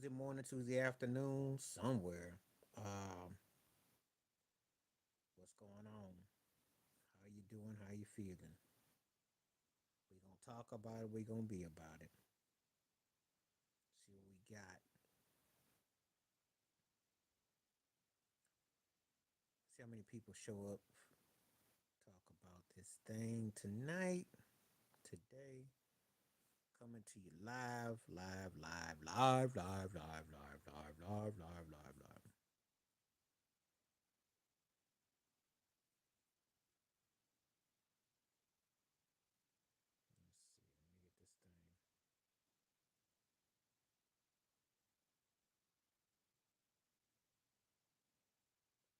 Tuesday morning, Tuesday afternoon, somewhere. Um, what's going on? How you doing? How you feeling? We gonna talk about it. We gonna be about it. See what we got. See how many people show up. Talk about this thing tonight, today. Coming to you live, live, live, live, live, live, live, live, live, live, live, live. Let's see. Let me get this thing.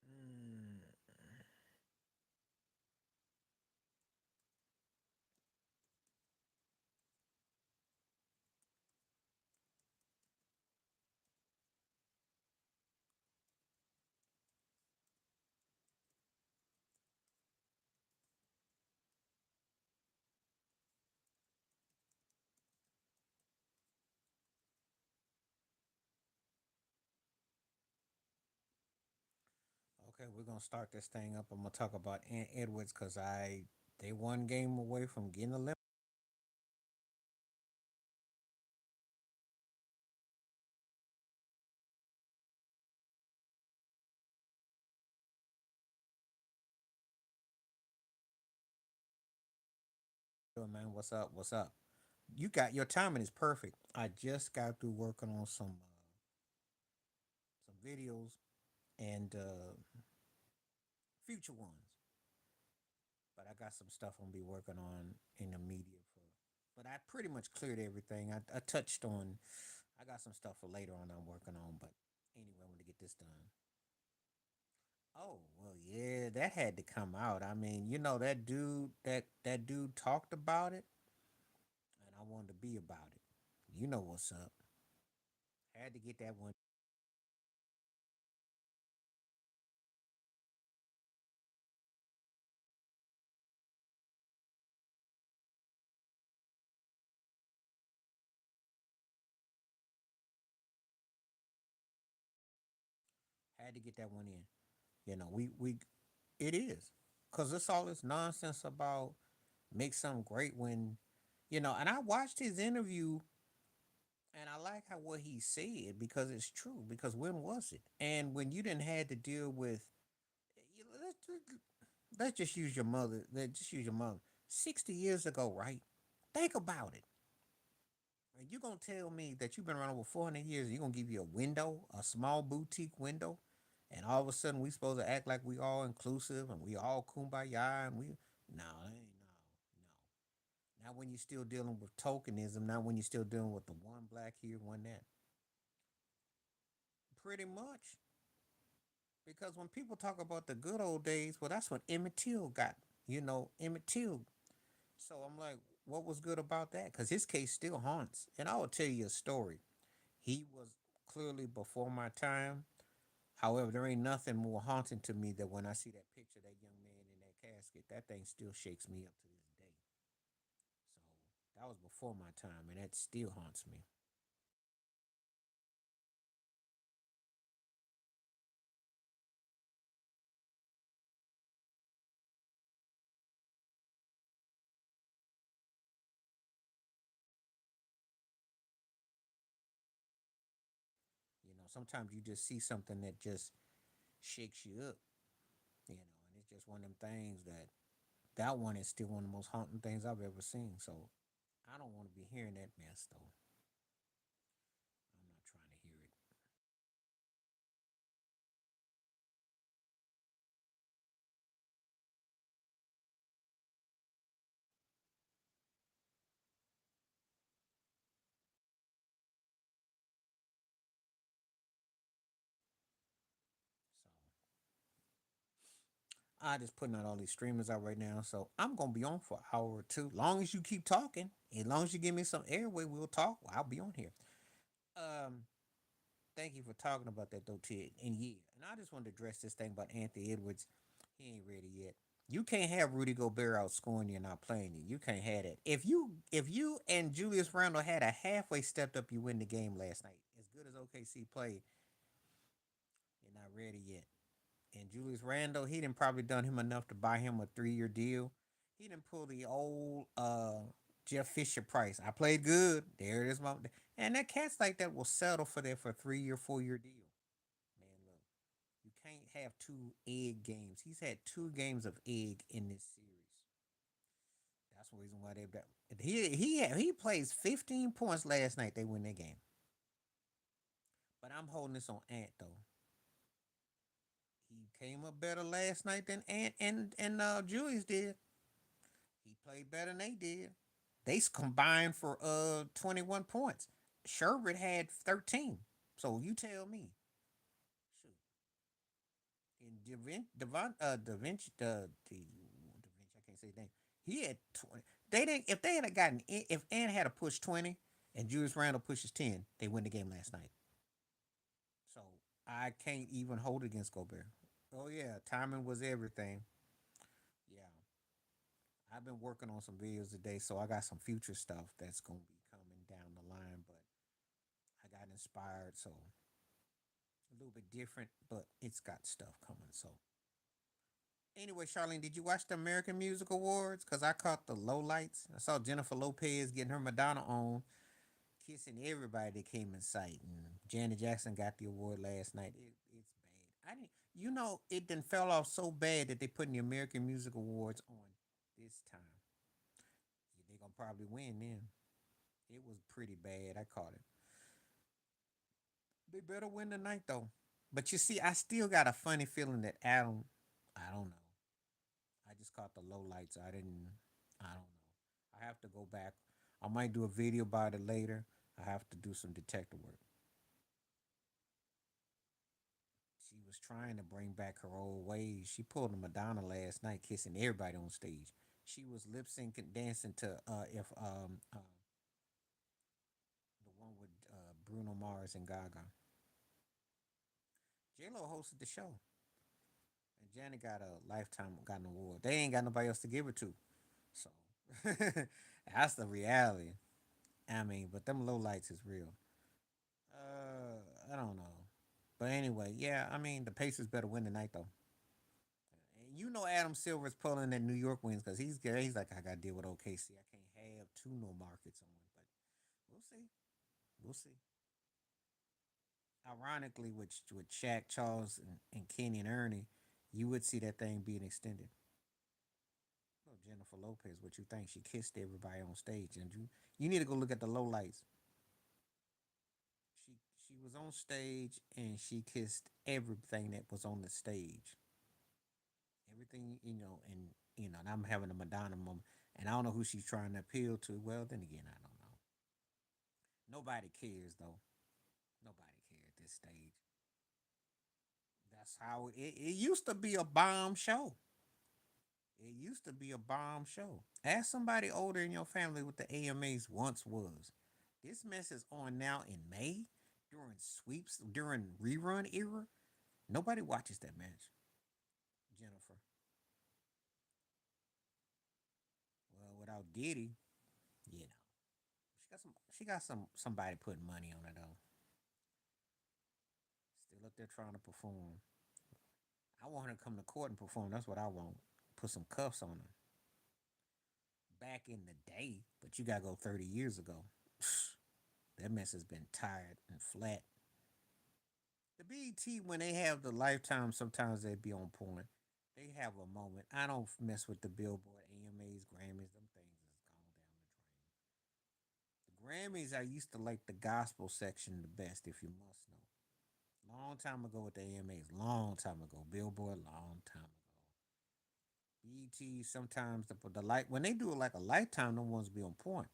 Mm. Okay, we're gonna start this thing up. I'm gonna talk about Ant Edwards because they one game away from getting eliminated. Man, what's up? What's up? You got your timing is perfect. I just got through working on some videos and future ones, but I got some stuff I'm gonna be working on in the media for. But I pretty much cleared everything. I touched on. I got some stuff for later on I'm working on, but anyway, I want to get this done. Oh well, yeah, that had to come out. I mean, that dude talked about it, and I wanted to be about it. You know what's up. Had to get that one. Had to get that one in. We it is because it's all this nonsense about make something great when And I watched his interview, and I like how what he said because it's true. Because when was it? And when you didn't had to deal with, let's just use your mother. Let's just use your mother. 60 years ago, right? Think about it. And you gonna tell me that you've been around over 400 years, and you're gonna give you a window, a small boutique window, and all of a sudden we supposed to act like we all inclusive and we all kumbaya and we no, that ain't no. Not when you're still dealing with tokenism, not when you're still dealing with the one black here, one that. Pretty much. Because when people talk about the good old days, well, that's when Emmett Till got, Emmett Till. So I'm like, what was good about that? Because his case still haunts. And I will tell you a story. He was clearly before my time. However, there ain't nothing more haunting to me than when I see that picture of that young man in that casket. That thing still shakes me up to this day. So that was before my time, and that still haunts me. Sometimes you just see something that just shakes you up, and it's just one of them things that one is still one of the most haunting things I've ever seen. So I don't want to be hearing that mess, though. I'm not trying to hear it. So I just putting out all these streamers out right now. So I'm gonna be on for an hour or two. Long as you keep talking, as long as you give me some airway, we'll talk. I'll be on here. Um, Thank you for talking about that though, Ted. And yeah, and I just wanted to address this thing about Anthony Edwards. He ain't ready yet. You can't have Rudy Gobert outscoring you and not playing you. You can't have that. If you and Julius Randle had a halfway stepped up, you win the game last night. As good as OKC play, you're not ready yet. And Julius Randle, he didn't probably done him enough to buy him a 3 year deal. He didn't pull the old Jeff Fisher price. I played good. There it is, my and that cats like that will settle for that for a 3 year, 4 year deal. Man, look, you can't have two egg games. He's had two games of egg in this series. That's the reason why they got he plays 15 points last night. They win that game. But I'm holding this on Ant though. He came up better last night than Ant and Julius did. He played better than they did. They combined for 21 points. Sherbert had 13. So you tell me. Shoot. And Da Vinci, I can't say his name. He had 20. They didn't. If they had gotten, if Ant had a push 20 and Julius Randle pushes 10, they win the game last night. So I can't even hold it against Gobert. Oh yeah, timing was everything. Yeah, I've been working on some videos today, so I got some future stuff that's gonna be coming down the line. But I got inspired, so a little bit different, but it's got stuff coming. So anyway, Charlene, did you watch the American Music Awards? Cause I caught the lowlights. I saw Jennifer Lopez getting her Madonna on, kissing everybody that came in sight, and Janet Jackson got the award last night. It's bad. I didn't. You know, it then fell off so bad that they put the American Music Awards on this time. Yeah, they gonna probably win then. It was pretty bad. I caught it. They better win tonight though. But you see, I still got a funny feeling that Adam. I don't know. I just caught the low lights. I didn't. I don't know. I have to go back. I might do a video about it later. I have to do some detective work. She was trying to bring back her old ways. She pulled a Madonna last night, kissing everybody on stage. She was lip syncing, dancing to if the one with Bruno Mars and Gaga. J Lo hosted the show, and Janet got a lifetime got an award. They ain't got nobody else to give it to, so that's the reality. I mean, but them low lights is real. I don't know, but anyway, yeah. I mean, the Pacers better win tonight though. And you know Adam Silver's pulling that New York wins because he's like I got to deal with OKC. I can't have two no markets on, but we'll see. We'll see. Ironically, with Shaq, Charles, and Kenny and Ernie, you would see that thing being extended. Well, Jennifer Lopez, what you think? She kissed everybody on stage, and you need to go look at the lowlights. She she was on stage and she kissed everything that was on the stage. Everything and and I'm having a Madonna moment, and I don't know who she's trying to appeal to. Well, then again, I don't know. Nobody cares though. Nobody cares at this stage. That's how it used to be a bomb show. It used to be a bomb show. Ask somebody older in your family what the AMAs once was. This mess is on now in May during sweeps during rerun era. Nobody watches that match. Jennifer. Well, without Diddy, you know, she got some somebody putting money on it though. Still up there trying to perform. I want her to come to court and perform. That's what I want. Put some cuffs on her. Back in the day, but you gotta go 30 years ago. That mess has been tired and flat. The BET when they have the lifetime, sometimes they be on point. They have a moment. I don't mess with the Billboard, AMAs, Grammys. Them things is gone down the drain. The Grammys, I used to like the gospel section the best, if you must know. Long time ago with the AMAs, long time ago. Billboard, long time ago. BET, sometimes the light when they do it like a lifetime, the ones be on point,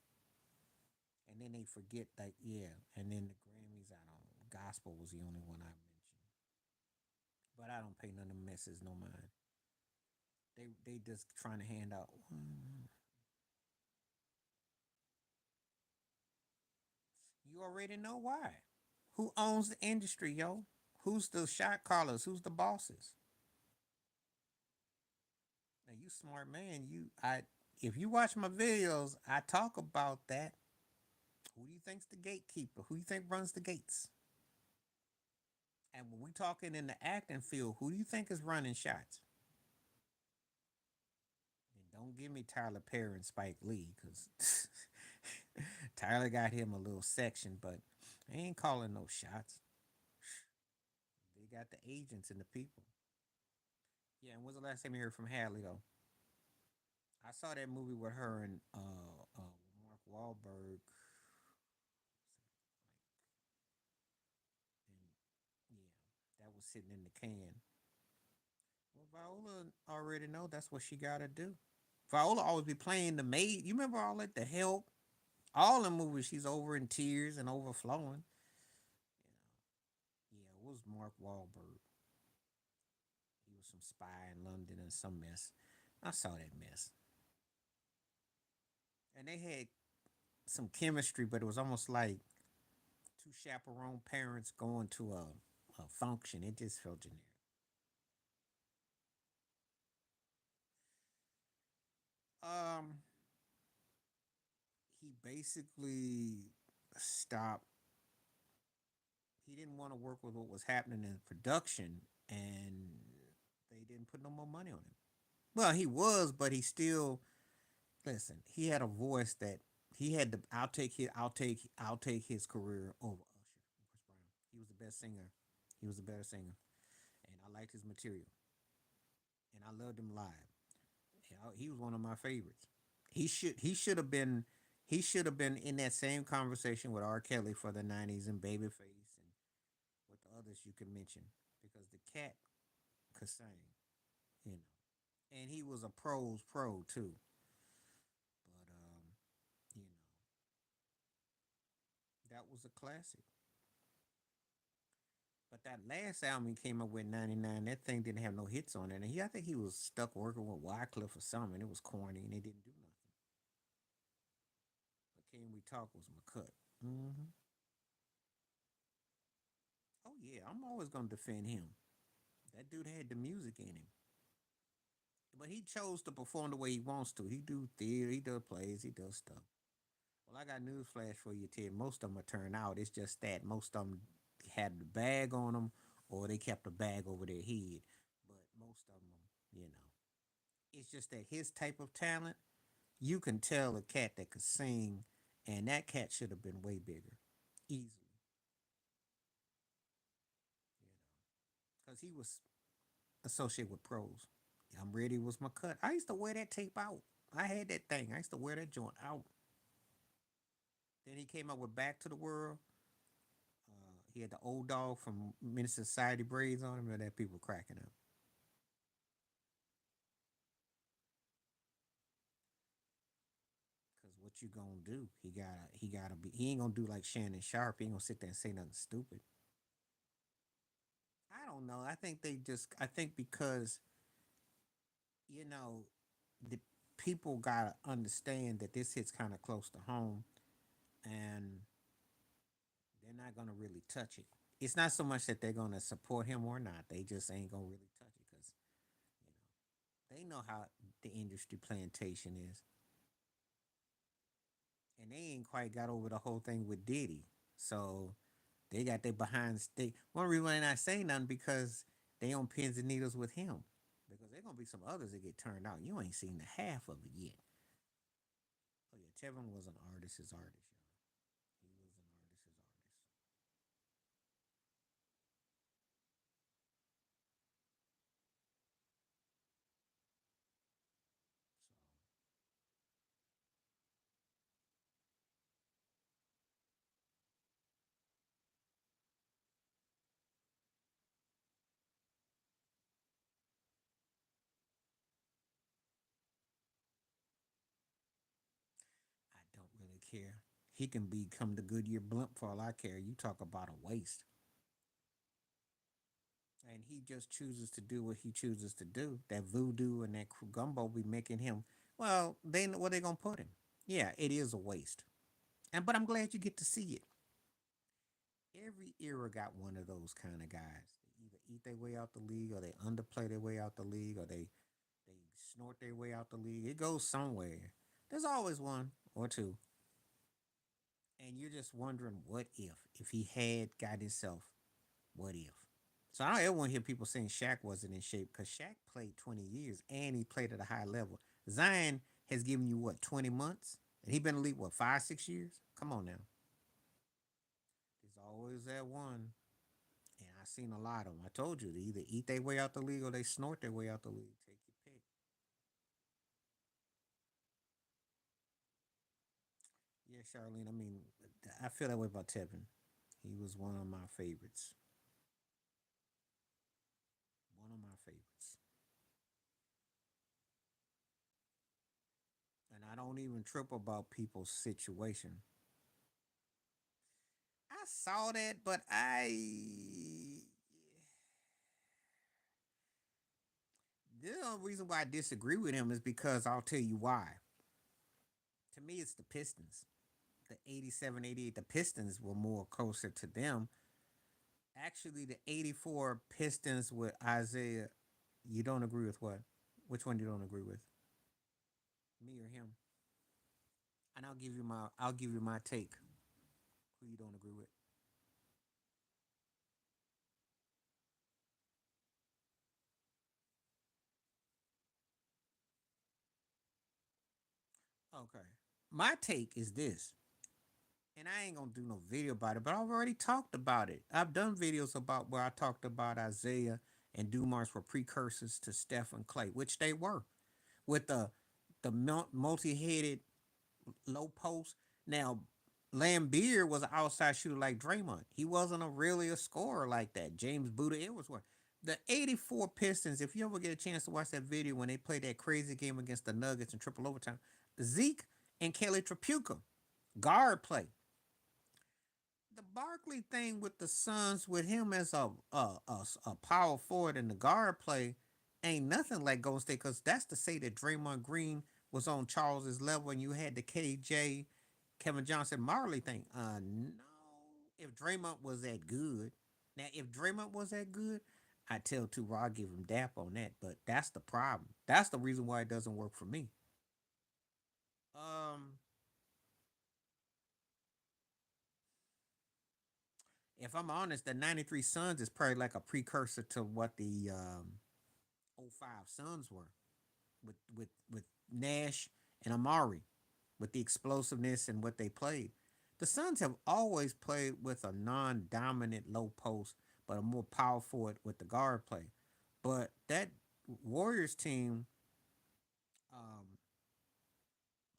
and then they forget like yeah, and then the Grammys, I don't. Gospel was the only one I mentioned, but I don't pay none of them messes no mind. They just trying to hand out. You already know why. Who owns the industry, yo? Who's the shot callers? Who's the bosses? Now you smart man. If you watch my videos, I talk about that. Who do you think's the gatekeeper? Who do you think runs the gates? we talking in the acting field, who do you think is running shots? And don't give me Tyler Perry and Spike Lee, because Tyler got him a little section, but they ain't calling no shots. They got the agents and the people. Yeah, and when's the last time you heard from Hadley though? I saw that movie with her and Mark Wahlberg, and yeah, that was sitting in the can. Well, Viola already know that's what she got to do. Viola always be playing the maid. You remember all that, the help, all the movies. She's over in tears and overflowing. Yeah, it was Mark Wahlberg. He was some spy in London and some mess. I saw that mess, and they had some chemistry, but it was almost like two chaperone parents going to a function. It just felt generic. Um, he basically stopped. He didn't want to work with what was happening in production, and they didn't put no more money on him. Well, he was, but he still listen. He had a voice that he had to. I'll take his career over Usher, Chris Brown. He was the best singer. He was the better singer, and I liked his material, and I loved him live. He was one of my favorites. He should have been in that same conversation with R. Kelly for the '90s and Babyface and with the others you could mention because the cat could sing, you know, and he was a pro's pro too. But you know, that was a classic. But that last album he came up with '99, that thing didn't have no hits on it, and I think he was stuck working with Wycliffe or something. It was corny, and they didn't do nothing. But Can We Talk was my cut. Mm-hmm. Oh yeah, I'm always gonna defend him. That dude had the music in him, but he chose to perform the way he wants to. He do theater, he does plays, he does stuff. Well, I got news flash for you, Ted. Most of them are turned out. It's just that most of them had the bag on them, or they kept a bag over their head. But most of them, you know, it's just that his type of talent, you can tell a cat that could sing, and that cat should have been way bigger, easily, you know, because he was associated with pros. I'm ready was my cut. I used to wear that tape out. I had that thing. I used to wear that joint out. Then he came up with Back to the World. He had the old dog from Minister Society braids on him, and that people cracking up. Cause what you gonna do? He gotta be. He ain't gonna do like Shannon Sharp. He ain't gonna sit there and say nothing stupid. I don't know. I think they just. I think because you know the people gotta understand that this hits kind of close to home, and they're not gonna really touch it. It's not so much that they're gonna support him or not. They just ain't gonna really touch it because they know how the industry plantation is, and they ain't quite got over the whole thing with Diddy. So they got their behind stick. One reason why they not saying nothing because they on pins and needles with him. Because there gonna be some others that get turned out. You ain't seen the half of it yet. Oh yeah, Tevin was an artist. His artist, y'all. He was an artist. His artist. So I don't really care. He can become the Goodyear blimp for all I care. You talk about a waste. And he just chooses to do what he chooses to do. That voodoo and that gumbo be making him. Well, they where they gonna put him? Yeah, it is a waste. And but I'm glad you get to see it. Every era got one of those kind of guys. They either eat their way out the league, or they underplay their way out the league, or they snort their way out the league. It goes somewhere. There's always one or two, and you're just wondering what if he had got himself. What if? So I don't ever want to hear people saying Shaq wasn't in shape because Shaq played 20 years and he played at a high level. Zion has given you what, 20 months? And he been in the league, what, 5, 6 years? Come on now. There's always that one. And I seen a lot of them. I told you, they either eat their way out the league or they snort their way out the league. Take your pick. Yeah, Charlene. I mean, I feel that way about Tevin. He was one of my favorites. One of my favorites. And I don't even trip about people's situation. I saw that, but the only reason why I disagree with him is because I'll tell you why. To me, it's the Pistons. The 87, 88. The Pistons were more closer to them. Actually, the 84 Pistons with Isaiah, you don't agree with what? Which one you don't agree with? Me or him? And I'll give you my take. Who you don't agree with? Okay. My take is this, and I ain't gonna do no video about it, but I've already talked about it. I've done videos about where I talked about Isaiah and Dumars were precursors to Steph and Clay, which they were, with the multi-headed low post. Now, Lambeer was an outside shooter like Draymond. He wasn't really a scorer like that. James Buda, it was one. The 84 Pistons, if you ever get a chance to watch that video when they played that crazy game against the Nuggets in triple overtime, Zeke and Kelly Trapuka, guard play. The Barkley thing with the Suns, with him as a power forward in the guard play, ain't nothing like Golden State. Because that's to say that Draymond Green was on Charles's level, and you had the KJ, Kevin Johnson, Marley thing. No, if Draymond was that good, now if Draymond was that good, I tell two, I give him dap on that. But that's the problem. That's the reason why it doesn't work for me. Um, if I'm honest, the '93 Suns is probably like a precursor to what the '05 Suns were with Nash and Amari, with the explosiveness and what they played. The Suns have always played with a non-dominant low post, but a more powerful with the guard play. But that Warriors team, um,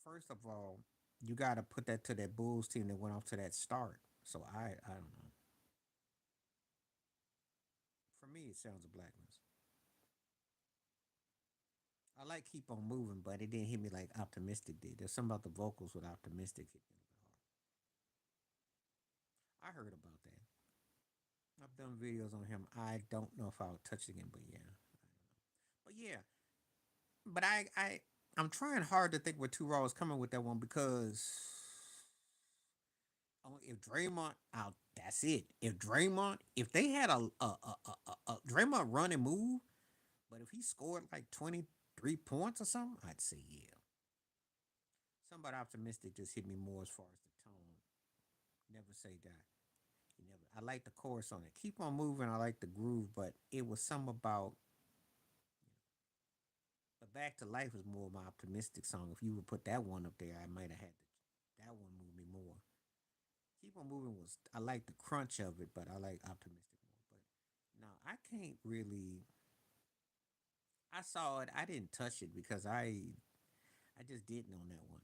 first of all, you got to put that to that Bulls team that went off to that start. So I don't know. For me, it sounds of blackness. I like Keep On Moving, but it didn't hit me like Optimistic did. There's something about the vocals with Optimistic hit me a little hard. I heard about that. I've done videos on him. I don't know if I'll touch it again, but yeah. But yeah. But I'm trying hard to think where Two Raw is coming with that one because if Draymond out, that's it. If they had a Draymond run and move, but if he scored like 23 points or something, I'd say yeah. Somebody optimistic just hit me more as far as the tone. Never say die. You never. I like the chorus on it. Keep on moving. I like the groove, but it was some about. But Back to Life is more of my optimistic song. If you would put that one up there, I might have had that one move me more. Keep on moving was I like the crunch of it, but I like optimistic more. But no, I can't really. I saw it. I didn't touch it because I just didn't on that one.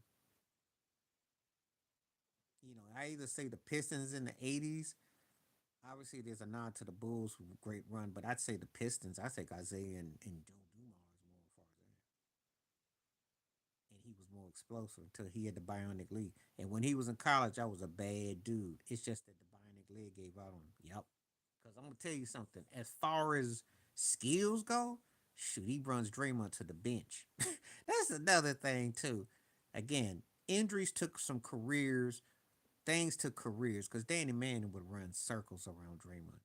I either say the Pistons in the '80s. Obviously, there's a nod to the Bulls, great run, but I'd say the Pistons. I think Isaiah and Joe Dumars more as far as that, and he was more explosive until he had the bionic leg. And when he was in college, I was a bad dude. It's just that the bionic leg gave out on him. Yep. Because I'm gonna tell you something. As far as skills go, shoot, he runs Draymond to the bench. That's another thing too. Again, injuries took some careers. Things took careers because Danny Manning would run circles around Draymond.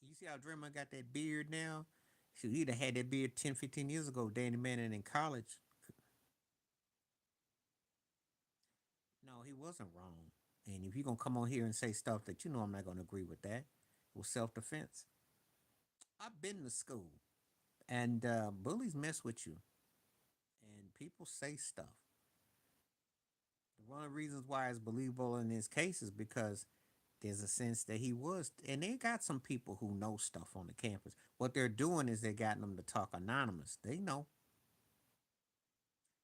You see how Draymond got that beard now? Shoot, he'd have had that beard 10, 15 years ago. Danny Manning in college. No, he wasn't wrong. And if you're gonna come on here and say stuff that I'm not gonna agree with that, it was self defense. I've been to school, and bullies mess with you, and people say stuff. One of the reasons why it's believable in this case is because there's a sense that he was, and they got some people who know stuff on the campus. What they're doing is they got them to talk anonymous. They know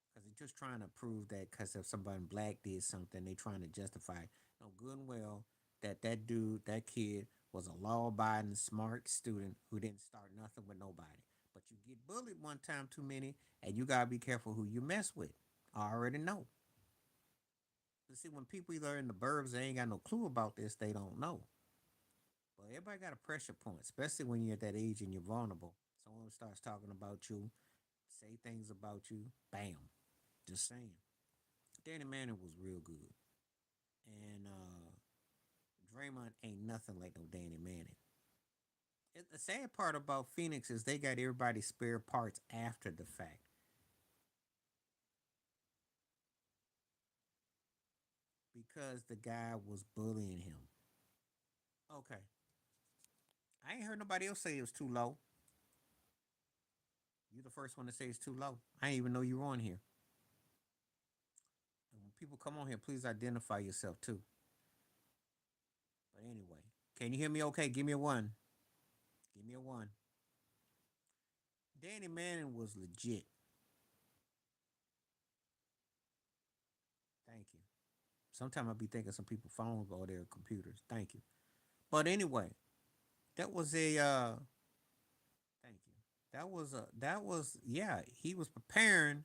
because they're just trying to prove that because if somebody black did something, they trying to justify, no good and well, that that dude, that kid, was a law-abiding, smart student who didn't start nothing with nobody. But you get bullied one time too many, and you gotta be careful who you mess with. I already know. You see, when people either in the burbs, they ain't got no clue about this, they don't know. But everybody got a pressure point, especially when you're at that age and you're vulnerable. Someone starts talking about you, say things about you, bam. Just saying. Danny Manning was real good. And Draymond ain't nothing like no Danny Manning. The sad part about Phoenix is they got everybody's spare parts after the fact because the guy was bullying him. Okay. I ain't heard nobody else say it was too low. You the first one to say it's too low. I didn't even know you were on here. And when people come on here, please identify yourself too. But anyway, can you hear me okay? Give me a one. Give me a one. Danny Manning was legit. Thank you. Sometimes I be thinking some people phones or their computers. Thank you. But anyway, that was a thank you. That was yeah, he was preparing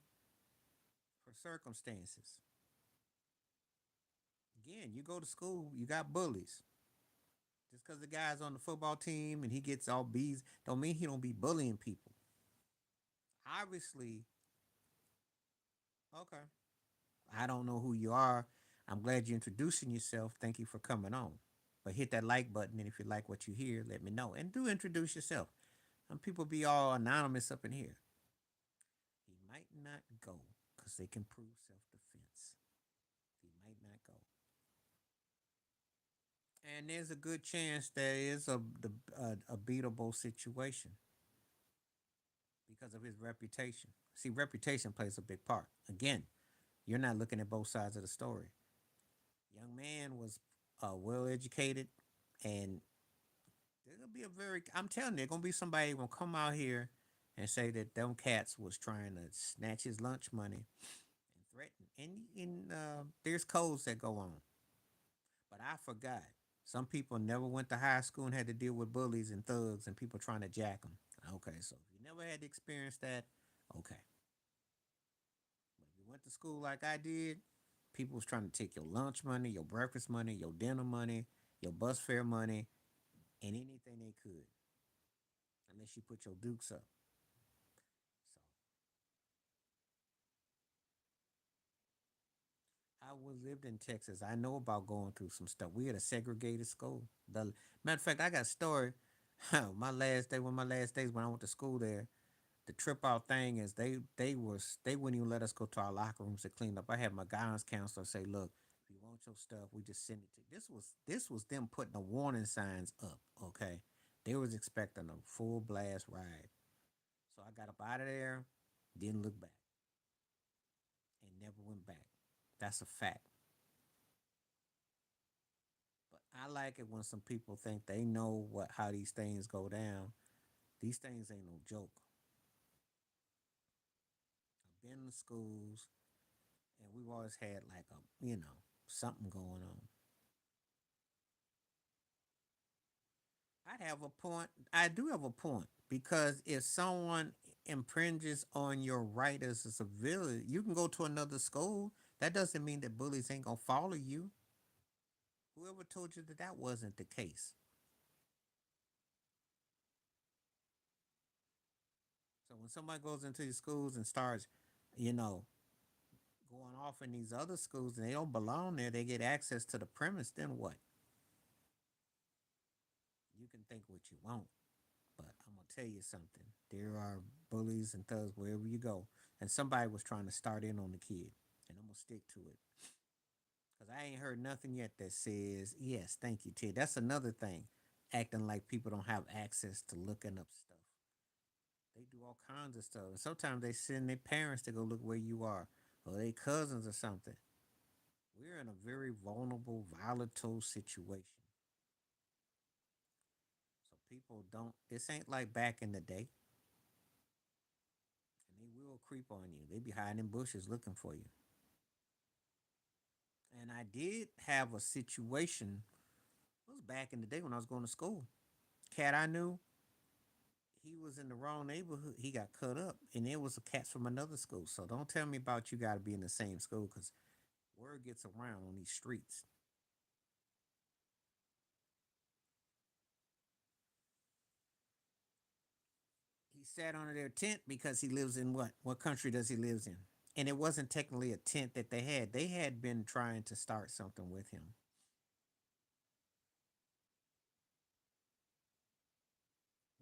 for circumstances. Again, you go to school, you got bullies. Just because the guy's on the football team and he gets all B's, don't mean he don't be bullying people. Obviously, okay. I don't know who you are. I'm glad you're introducing yourself. Thank you for coming on. But hit that like button, and if you like what you hear, let me know. And do introduce yourself. Some people be all anonymous up in here. He might not go because they can prove self defense. He might not go. And there's a good chance there is a beatable situation because of his reputation. See, reputation plays a big part. Again, you're not looking at both sides of the story. Young man was well educated, and there's gonna be a very. I'm telling you, there's gonna be somebody gonna come out here and say that them cats was trying to snatch his lunch money and threaten. And there's codes that go on, but I forgot. Some people never went to high school and had to deal with bullies and thugs and people trying to jack them. Okay, so if you never had to experience that, okay. But if you went to school like I did, people was trying to take your lunch money, your breakfast money, your dinner money, your bus fare money, and anything they could, unless you put your dukes up. So I was lived in Texas. I know about going through some stuff. We had a segregated school. The matter of fact, I got a story. My last day, one of my last days when I went to school there, the trip out thing is they wouldn't even let us go to our locker rooms to clean up. I had my guidance counselor say, "Look, if you want your stuff, we just send it to." This was them putting the warning signs up. Okay, they was expecting a full blast ride, so I got up out of there, didn't look back, and never went back. That's a fact. But I like it when some people think they know what how these things go down. These things ain't no joke. I've been to schools, and we've always had like a something going on. I have a point. I do have a point because if someone impinges on your right as a civilian, you can go to another school. That doesn't mean that bullies ain't gonna follow you. Whoever told you that that wasn't the case? So when somebody goes into these schools and starts, you know, going off in these other schools and they don't belong there, they get access to the premise. Then what? You can think what you want. But I'm gonna tell you something. There are bullies and thugs wherever you go, and somebody was trying to start in on the kid, and I'm gonna stick to it because I ain't heard nothing yet that says yes. Thank you, Ted. That's another thing. acting like people don't have access to looking up stuff. They do all kinds of stuff. And sometimes they send their parents to go look where you are, or their cousins or something. We're in a very vulnerable, volatile situation. So people don't. This ain't like back in the day, and they will creep on you. They be hiding in bushes looking for you. And I did have a situation. It was back in the day when I was going to school. Cat I knew, he was in the wrong neighborhood. He got cut up, and it was a cat from another school. So don't tell me about you got to be in the same school, because word gets around on these streets. He sat under their tent because he lives in what? What country does he lives in? And it wasn't technically a tent that they had. They had been trying to start something with him.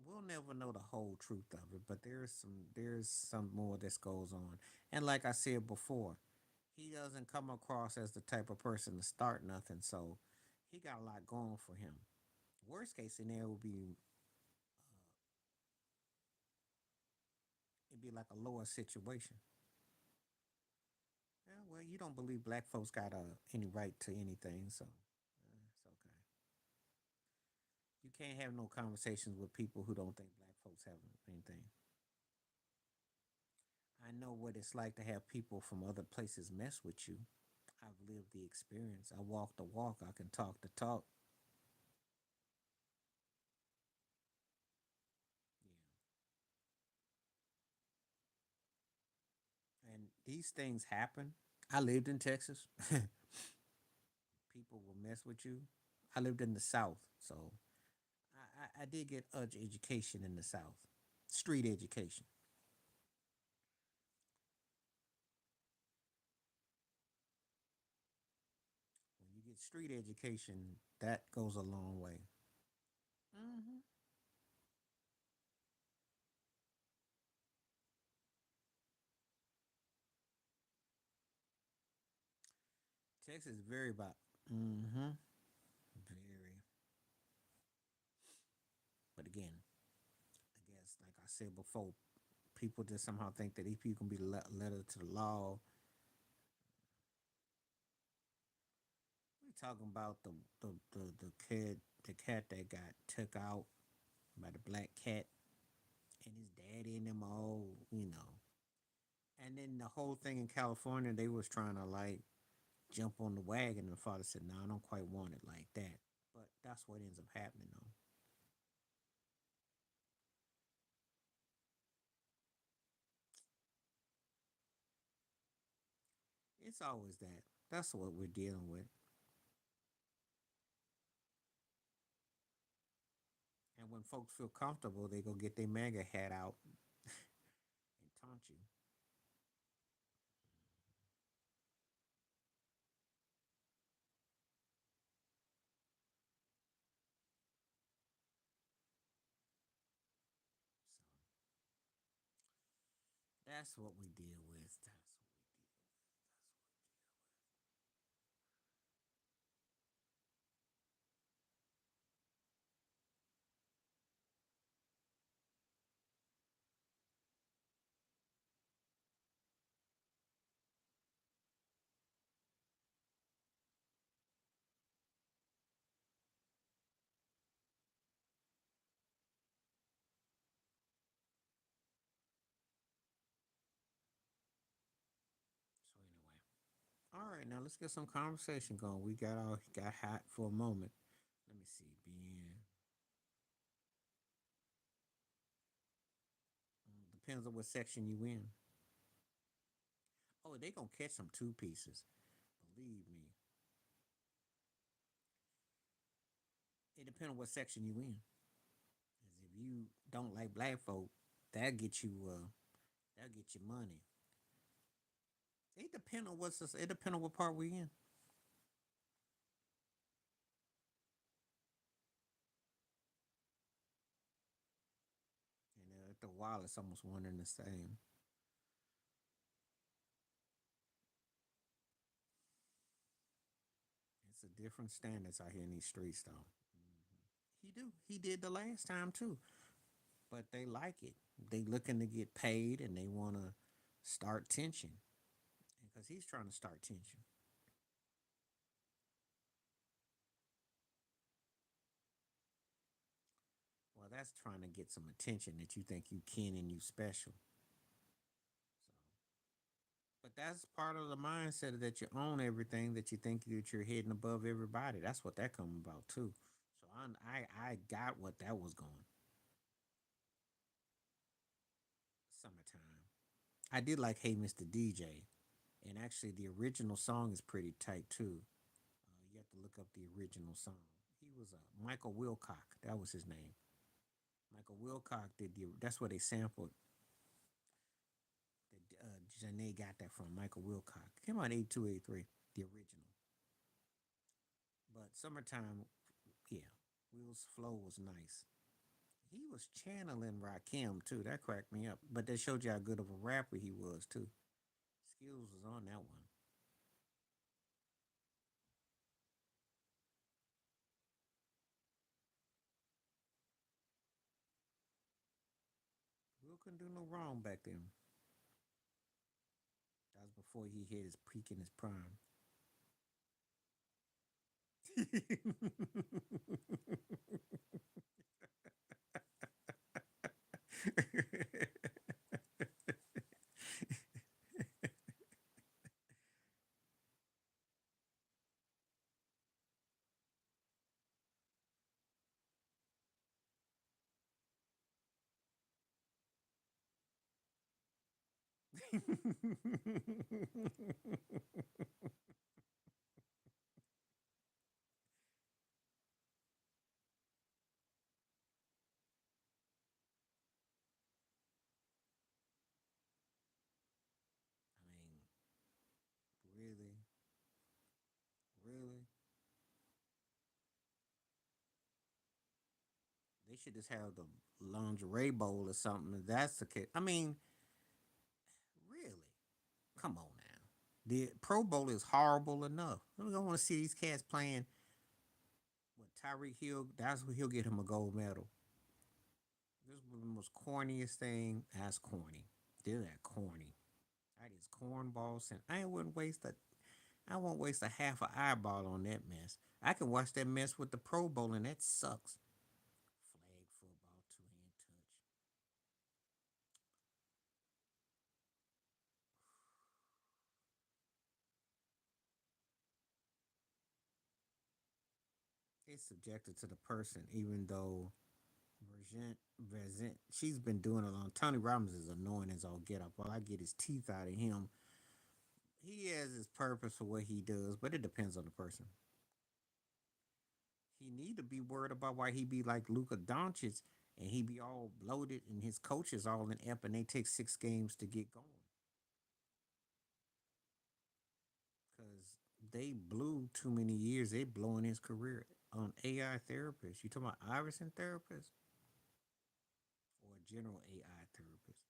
We'll never know the whole truth of it, but there's some more that goes on. And like I said before, he doesn't come across as the type of person to start nothing, so he got a lot going for him. Worst case scenario would be it'd be like a lower situation. Yeah, well, you don't believe black folks got any right to anything, so it's okay. You can't have no conversations with people who don't think black folks have anything. I know what it's like to have people from other places mess with you. I've lived the experience. I walk the walk. I can talk the talk. Yeah. And these things happen. I lived in Texas. People will mess with you. I lived in the South, so I did get education in the South, street education. When you get street education, that goes a long way. Hmm. Texas is very about. Mm-hmm. Very. But again, I guess like I said before, people just somehow think that if you can be letter to the law. We talking about the cat that got took out by the black cat and his daddy and them all, you know. And then the whole thing in California, they was trying to like jump on the wagon, and the father said, "No, I don't quite want it like that." But that's what ends up happening, though. It's always that. That's what we're dealing with. And when folks feel comfortable, they go get their MAGA hat out and taunt you. So that's what we deal with. That's what we deal with. So anyway, all right, now let's get some conversation going. We got hot for a moment. Let me see. Being depends on what section you in. Oh, they gonna catch some two pieces. Believe me. It depends on what section you in. 'Cause if you don't like black folk, that get you that get you money. It depend on it depend on what part we in. And after a while, it's almost one and the same. It's a different standards out here in these streets, though. He do. He did the last time too. But they like it. They looking to get paid and they want to start tension because he's trying to start tension. Well, that's trying to get some attention that you think you can and you special. So, but that's part of the mindset that you own everything, that you think that you're hidden above everybody. That's what that come about too. So I got what that was going. Summertime. I did like Hey Mr. DJ, and actually the original song is pretty tight too. You have to look up the original song. He was Michael Wilcock. That was his name. Michael Wilcock did the. That's where they sampled. Janae got that from Michael Wilcock. Came out in 82, 83, the original. But summertime, yeah, Will's flow was nice. He was channeling Rakim too. That cracked me up. But that showed you how good of a rapper he was too. Skills was on that one. Will couldn't do no wrong back then. That was before he hit his peak in his prime. I mean, really, really, they should just have the lingerie bowl or something. If that's the case. I mean, really, come on now. The Pro Bowl is horrible enough. I don't want to see these cats playing with Tyreek Hill. That's what he'll get him a gold medal. This was the most corniest thing. That's corny. They're that corny. That is cornball. And I wouldn't waste a. I won't waste a half an eyeball on that mess. I can watch that mess with the Pro Bowl, and that sucks. Flag football, two hand touch. It's subjected to the person, even though she's been doing it long. Tony Robbins is annoying as all get up. While I get his teeth out of him, he has his purpose for what he does, but it depends on the person. He need to be worried about why he be like Luka Doncic and he be all bloated and his coach is all in ep and they take 6 games to get going because they blew too many years. They blowing his career on AI therapists. You talking about Iverson therapist or general AI therapist?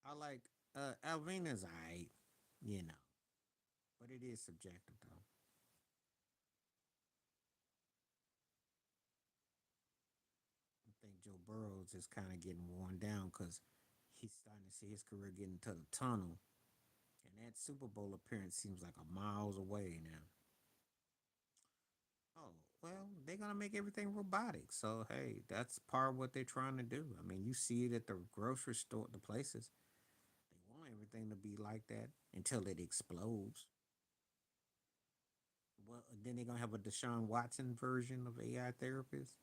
I like Alvina's I, you know, but it is subjective though. I think Joe Burrows is kind of getting worn down because he's starting to see his career getting to the tunnel, and that Super Bowl appearance seems like a miles away now. Oh well, they're gonna make everything robotic, so hey, that's part of what they're trying to do. I mean, you see it at the grocery store, the places. They want everything to be like that until it explodes. Well, then they're gonna have a Deshaun Watson version of AI therapist.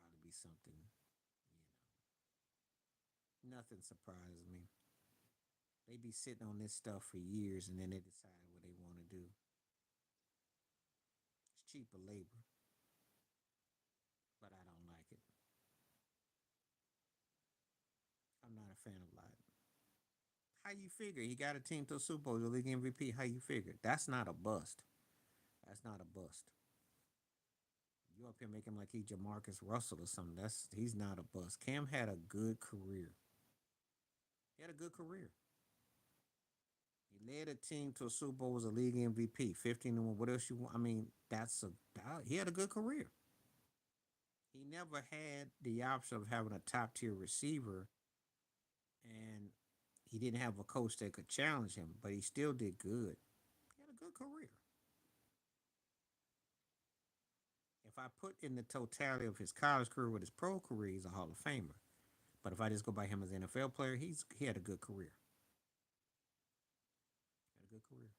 Probably be something, nothing surprises me. They be sitting on this stuff for years and then they decide what they want to do. It's cheaper labor, but I don't like it. I'm not a fan of a lot. How you figure he got a team to a Super Bowl, the league MVP? How you figure? That's not a bust. That's not a bust. You up here making him like he Jamarcus Russell or something. He's not a bust. Cam had a good career. He had a good career. He led a team to a Super Bowl, was a league MVP, 15-1. What else you want? I mean, he had a good career. He never had the option of having a top tier receiver, and he didn't have a coach that could challenge him, but he still did good. He had a good career. If I put in the totality of his college career with his pro career, he's a Hall of Famer. But if I just go by him as an NFL player, he had a good career. Had a good career.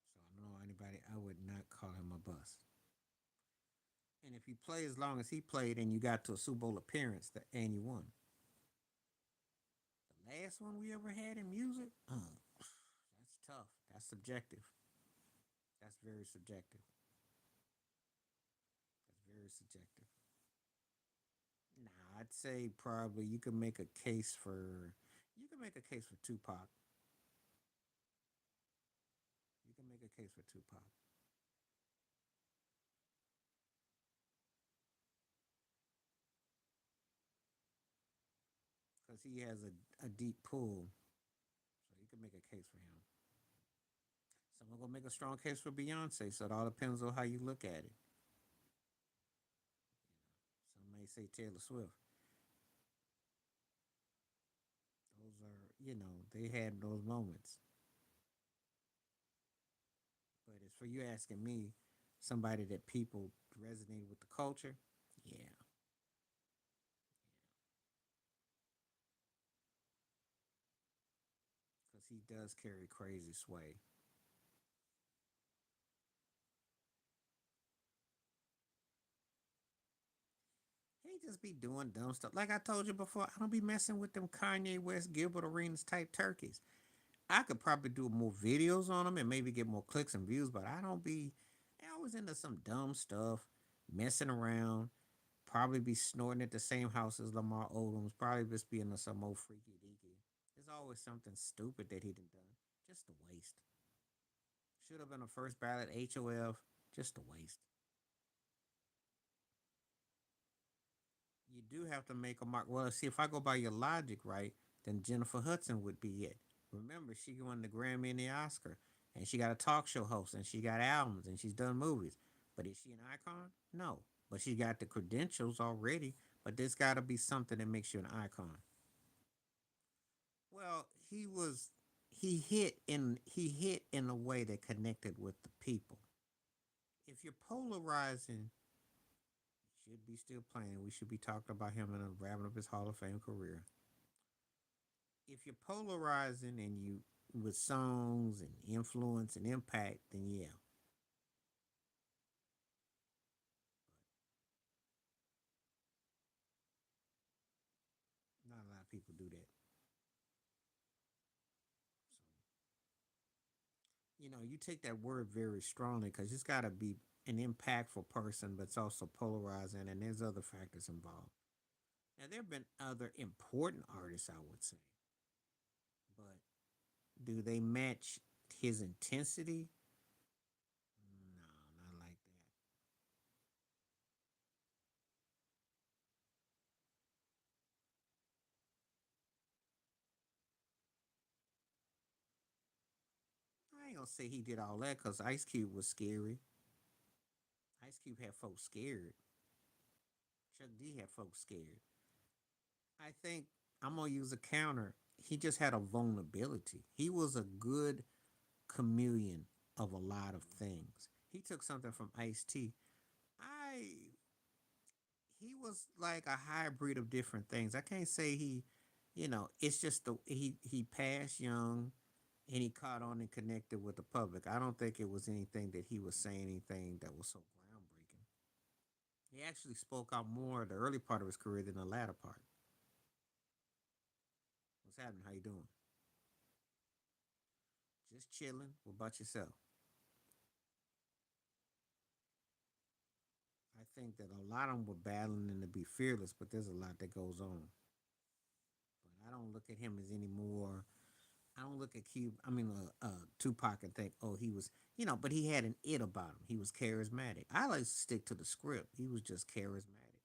So I don't know anybody. I would not call him a bust. And if you play as long as he played, and you got to a Super Bowl appearance, and you won. The last one we ever had in music, that's tough. That's subjective. That's very subjective. That's very subjective. Nah, I'd say probably you could make a case for Tupac. You can make a case for Tupac because he has a deep pull, so you can make a case for him. Someone gonna make a strong case for Beyonce, so it all depends on how you look at it. Some may say Taylor Swift. Those are, they had those moments. But as for you asking me, somebody that people resonate with the culture, yeah, because he does carry crazy sway. He just be doing dumb stuff. Like I told you before, I don't be messing with them Kanye West, Gilbert Arenas type turkeys. I could probably do more videos on them and maybe get more clicks and views, but I don't be. I always into some dumb stuff, messing around. Probably be snorting at the same house as Lamar Odom's. Probably just be into some old freaky deaky. There's always something stupid that he done. Just a waste. Should have been a first ballot HOF. Just a waste. You do have to make a mark. Well, see, if I go by your logic, right, then Jennifer Hudson would be it. Remember, she won the Grammy and the Oscar, and she got a talk show host, and she got albums, and she's done movies. But is she an icon? No. But she got the credentials already. But there's got to be something that makes you an icon. Well, he hit in a way that connected with the people. If you're polarizing, he should be still playing. We should be talking about him and wrapping up his Hall of Fame career. If you're polarizing and you with songs and influence and impact, then yeah, not a lot of people do that. So you take that word very strongly because it's got to be an impactful person, but it's also polarizing, and there's other factors involved. Now there have been other important artists, I would say, but do they match his intensity? No, not like that. I ain't gonna say he did all that because Ice Cube was scary. Ice Cube had folks scared. Chuck D had folks scared. I think I'm gonna use a counter. He just had a vulnerability. He was a good chameleon of a lot of things. He took something from Ice T. I He was like a hybrid of different things. I can't say it's just he passed young and he caught on and connected with the public. I don't think it was anything that he was saying anything that was so groundbreaking. He actually spoke out more the early part of his career than the latter part. What's happening? How you doing? Just chilling. What about yourself? I think that a lot of them were battling and to be fearless, but there's a lot that goes on. But I don't look at him as any more. I don't look at Tupac and think, oh, he was, but he had an it about him. He was charismatic. I like to stick to the script. He was just charismatic.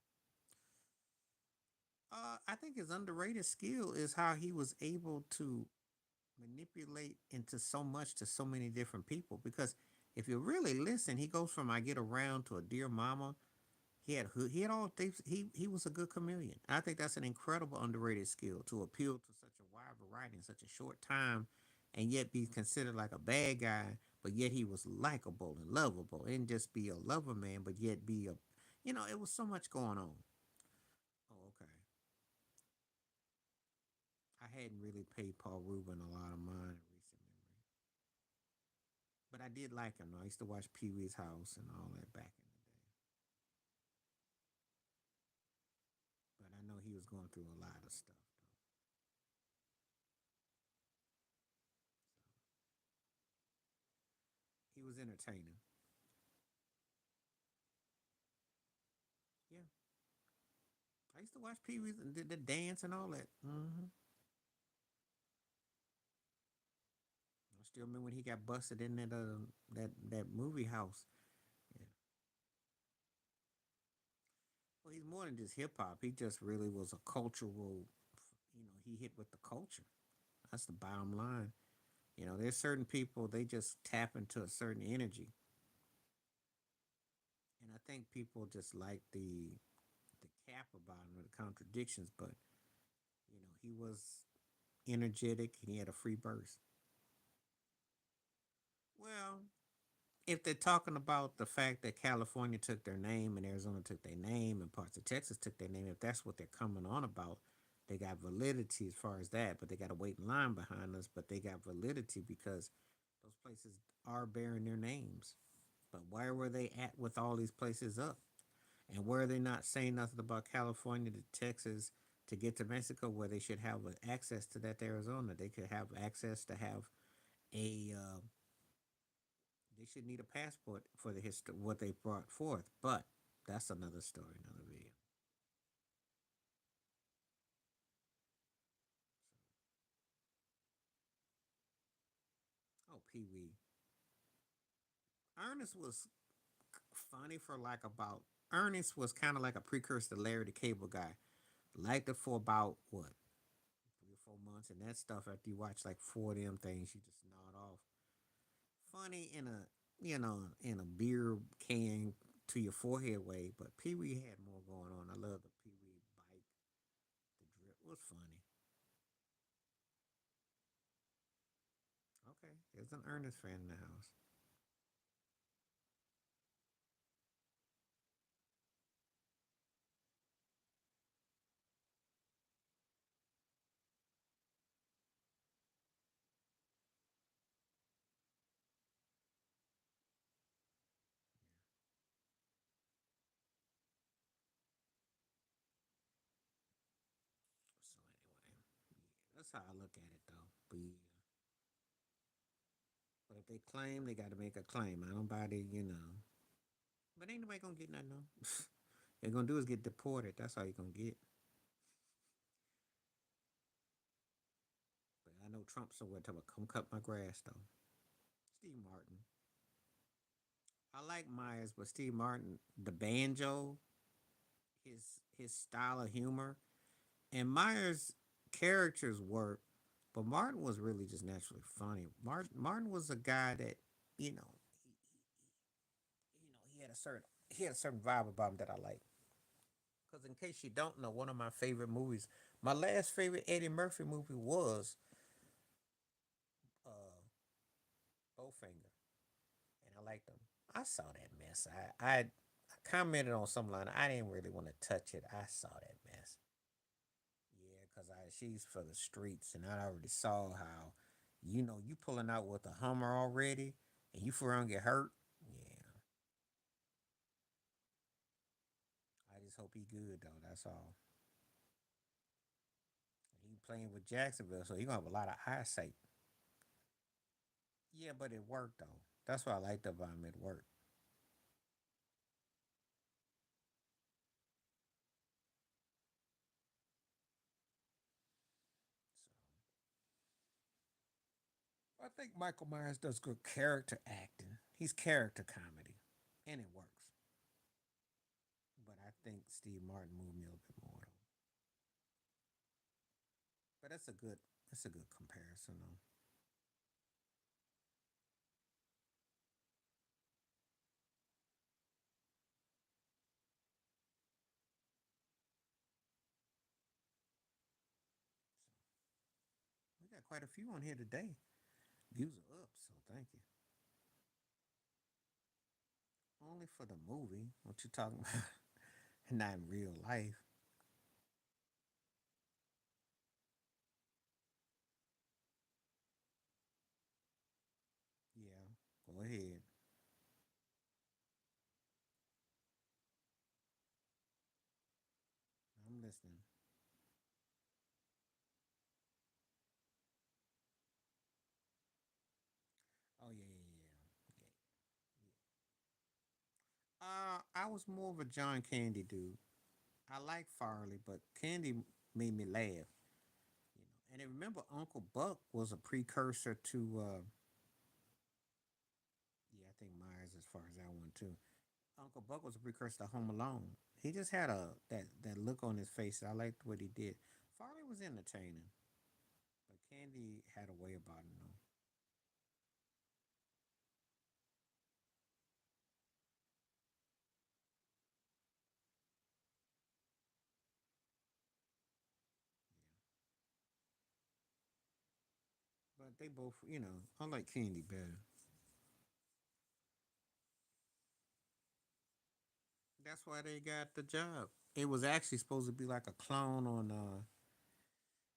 I think his underrated skill is how he was able to manipulate into so much to so many different people. Because if you really listen, he goes from "I Get Around" to "A Dear Mama." He had all things. He was a good chameleon. I think that's an incredible underrated skill to appeal to such a wide variety in such a short time, and yet be considered like a bad guy, but yet he was likable and lovable, and just be a lover man, but yet be a, it was so much going on. Oh, okay. I hadn't really paid Paul Rubin a lot of mind in recent memory, but I did like him. Though. I used to watch Pee Wee's House and all that back in the day, but I know he was going through a lot of stuff. He was entertaining. Yeah, I used to watch Pee Wee's and did the dance and all that. I still remember when he got busted in that movie house. Yeah. Well, he's more than just hip hop. He just really was a cultural. He hit with the culture. That's the bottom line. There's certain people they just tap into a certain energy, and I think people just like the cap about him or the contradictions. But he was energetic and he had a free burst. Well, if they're talking about the fact that California took their name and Arizona took their name and parts of Texas took their name, if that's what they're coming on about, they got validity as far as that, but they got to wait in line behind us. But they got validity because those places are bearing their names. But where were they at with all these places up? And where are they not saying nothing about California to Texas to get to Mexico, where they should have access to that to Arizona? They could have access to have a they should need a passport for the history what they brought forth. But that's another story, another video. Oh, Pee Wee. Ernest was funny for like about. Ernest was kind of like a precursor to Larry the Cable Guy. Liked it for about what 3 or 4 months, and that stuff after you watch like four of them things, you just nod off. Funny in a in a beer can to your forehead way, but Pee Wee had more going on. I love the Pee Wee bike. The drip was funny. Okay, there's an Ernest fan in the house. So anyway, yeah, that's how I look at it though. But yeah, but if they claim, they got to make a claim. I don't buy the. But ain't nobody gonna get nothing though. They're gonna do is get deported. That's all you're gonna get. But I know Trump somewhere talking about come cut my grass though. Steve Martin. I like Myers, but Steve Martin, the banjo, his style of humor, and Myers' characters work, but Martin was really just naturally funny. Martin was a guy that you know he had a certain vibe about him that I like. Because in case you don't know, one of my favorite movies, my last favorite Eddie Murphy movie was uh, Bowfinger, and I liked him. I saw that mess. I commented on some line. I didn't really want to touch it. I saw that mess. Yeah, because she's for the streets, and I already saw how, you pulling out with a Hummer already, and you for around get hurt. Yeah, I just hope he good though. That's all. He playing with Jacksonville, so he gonna have a lot of eyesight. Yeah, but it worked though. That's what I liked about him. It worked. So I think Michael Myers does good character acting. He's character comedy, and it works. But I think Steve Martin moved me a little bit more. Though. But that's a good comparison though. We got quite a few on here today. Views are up, so thank you. Only for the movie. What you talking about? Not in real life. Yeah. Go ahead. I'm listening. Oh yeah, yeah, yeah. I was more of a John Candy dude. I like Farley, but Candy made me laugh. And I remember Uncle Buck was a precursor to yeah, I think Myers as far as that one too. Uncle Buck was a precursor to Home Alone. He just had a that look on his face. I liked what he did. Farley was entertaining, but Candy had a way about him though. But they both, I like Candy better. That's why they got the job. It was actually supposed to be like a clone on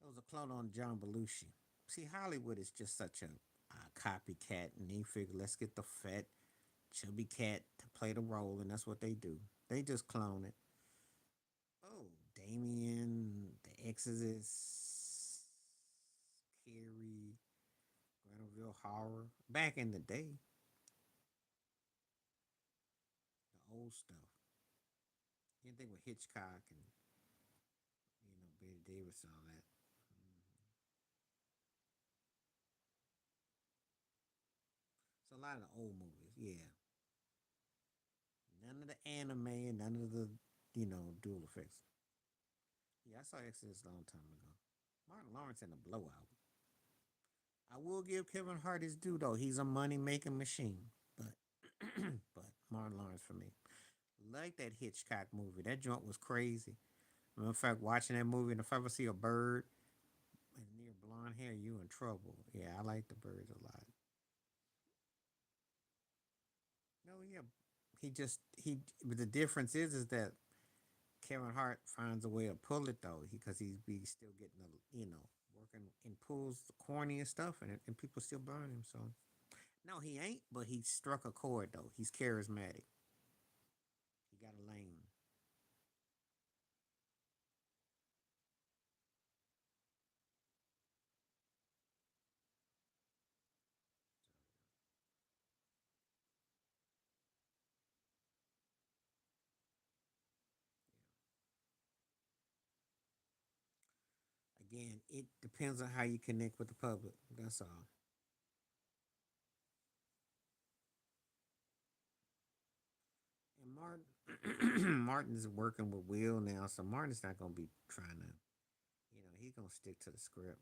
it was a clone on John Belushi. See, Hollywood is just such a copycat, and they figure let's get the fat, chubby cat to play the role, and that's what they do. They just clone it. Oh, Damien, The Exorcist, Carrie, Granville Horror. Back in the day, the old stuff. Anything with Hitchcock and Betty Davis, all that. So a lot of the old movies, yeah. None of the anime and none of the dual effects. Yeah, I saw Exodus a long time ago. Martin Lawrence in a blowout. I will give Kevin Hart his due though. He's a money making machine. But but Martin Lawrence for me. Like that Hitchcock movie. That joint was crazy. Matter of fact, watching that movie, and if I ever see a bird and near blonde hair, you in trouble. Yeah, I like the birds a lot. No, yeah. But the difference is that Kevin Hart finds a way to pull it though, because he's be still getting working in pools, corny and stuff, and people still burn him. So no, he ain't, but he struck a chord though. He's charismatic. He got a lane. Again, it depends on how you connect with the public. That's all. And Martin, Martin's working with Will now, so Martin's not gonna be trying to, he's gonna stick to the script.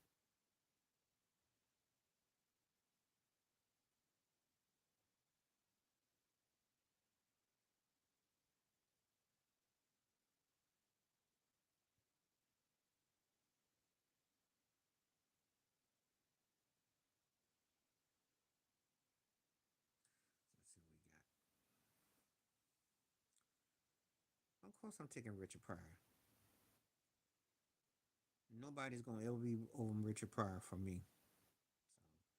Let's see what we got. Of course, I'm taking Richard Pryor. Nobody's gonna ever be over Richard Pryor for me.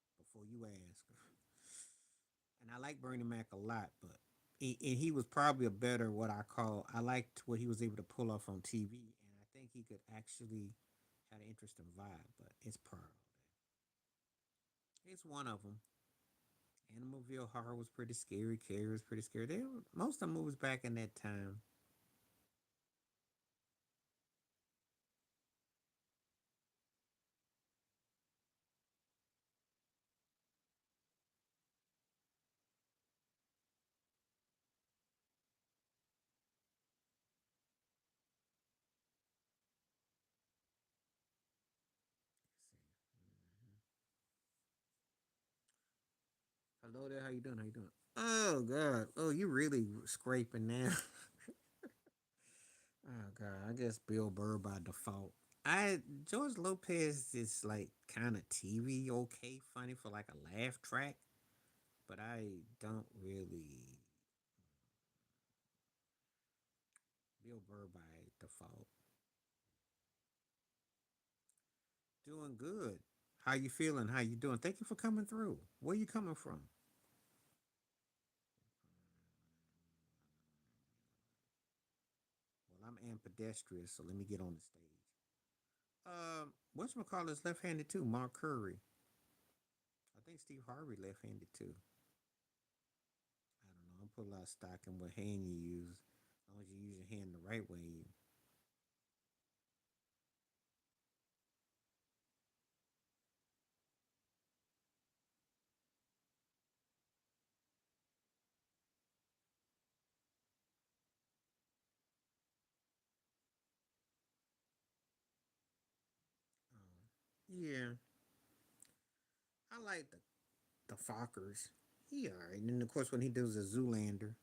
So before you ask, and I like Bernie Mac a lot, but he was probably a better what I call. I liked what he was able to pull off on TV, and I think he could actually had an interesting vibe. But it's Pryor. It's one of them. Animalville Horror was pretty scary. Carrie was pretty scary. Most of the movies back in that time. Hello there. How you doing? How you doing? Oh God. Oh, you really scraping now. Oh God. I guess Bill Burr by default. I George Lopez is like kind of TV okay, funny for like a laugh track, but I don't really Bill Burr by default. Doing good. How you feeling? How you doing? Thank you for coming through. Where you coming from? Well, I'm ambidextrous, so let me get on the stage. What's call is left-handed too? Mark Curry. I think Steve Harvey left-handed too. I don't know. I put a lot of stock in what hand you use. As long as you use your hand the right way. Yeah, I like the Fockers. He alright. And then of course when he does a Zoolander,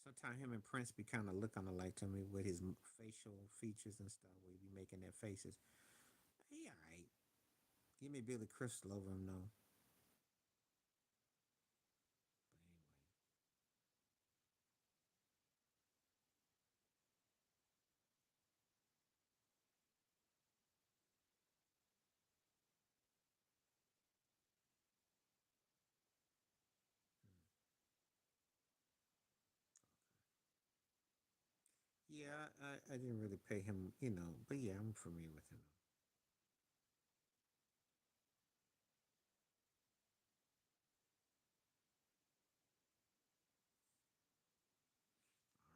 sometimes him and Prince be kind of looking alike to me with his facial features and stuff. Where he be making their faces. He alright. Give me Billy Crystal over him though. Yeah, I didn't really pay him, but yeah, I'm familiar with him.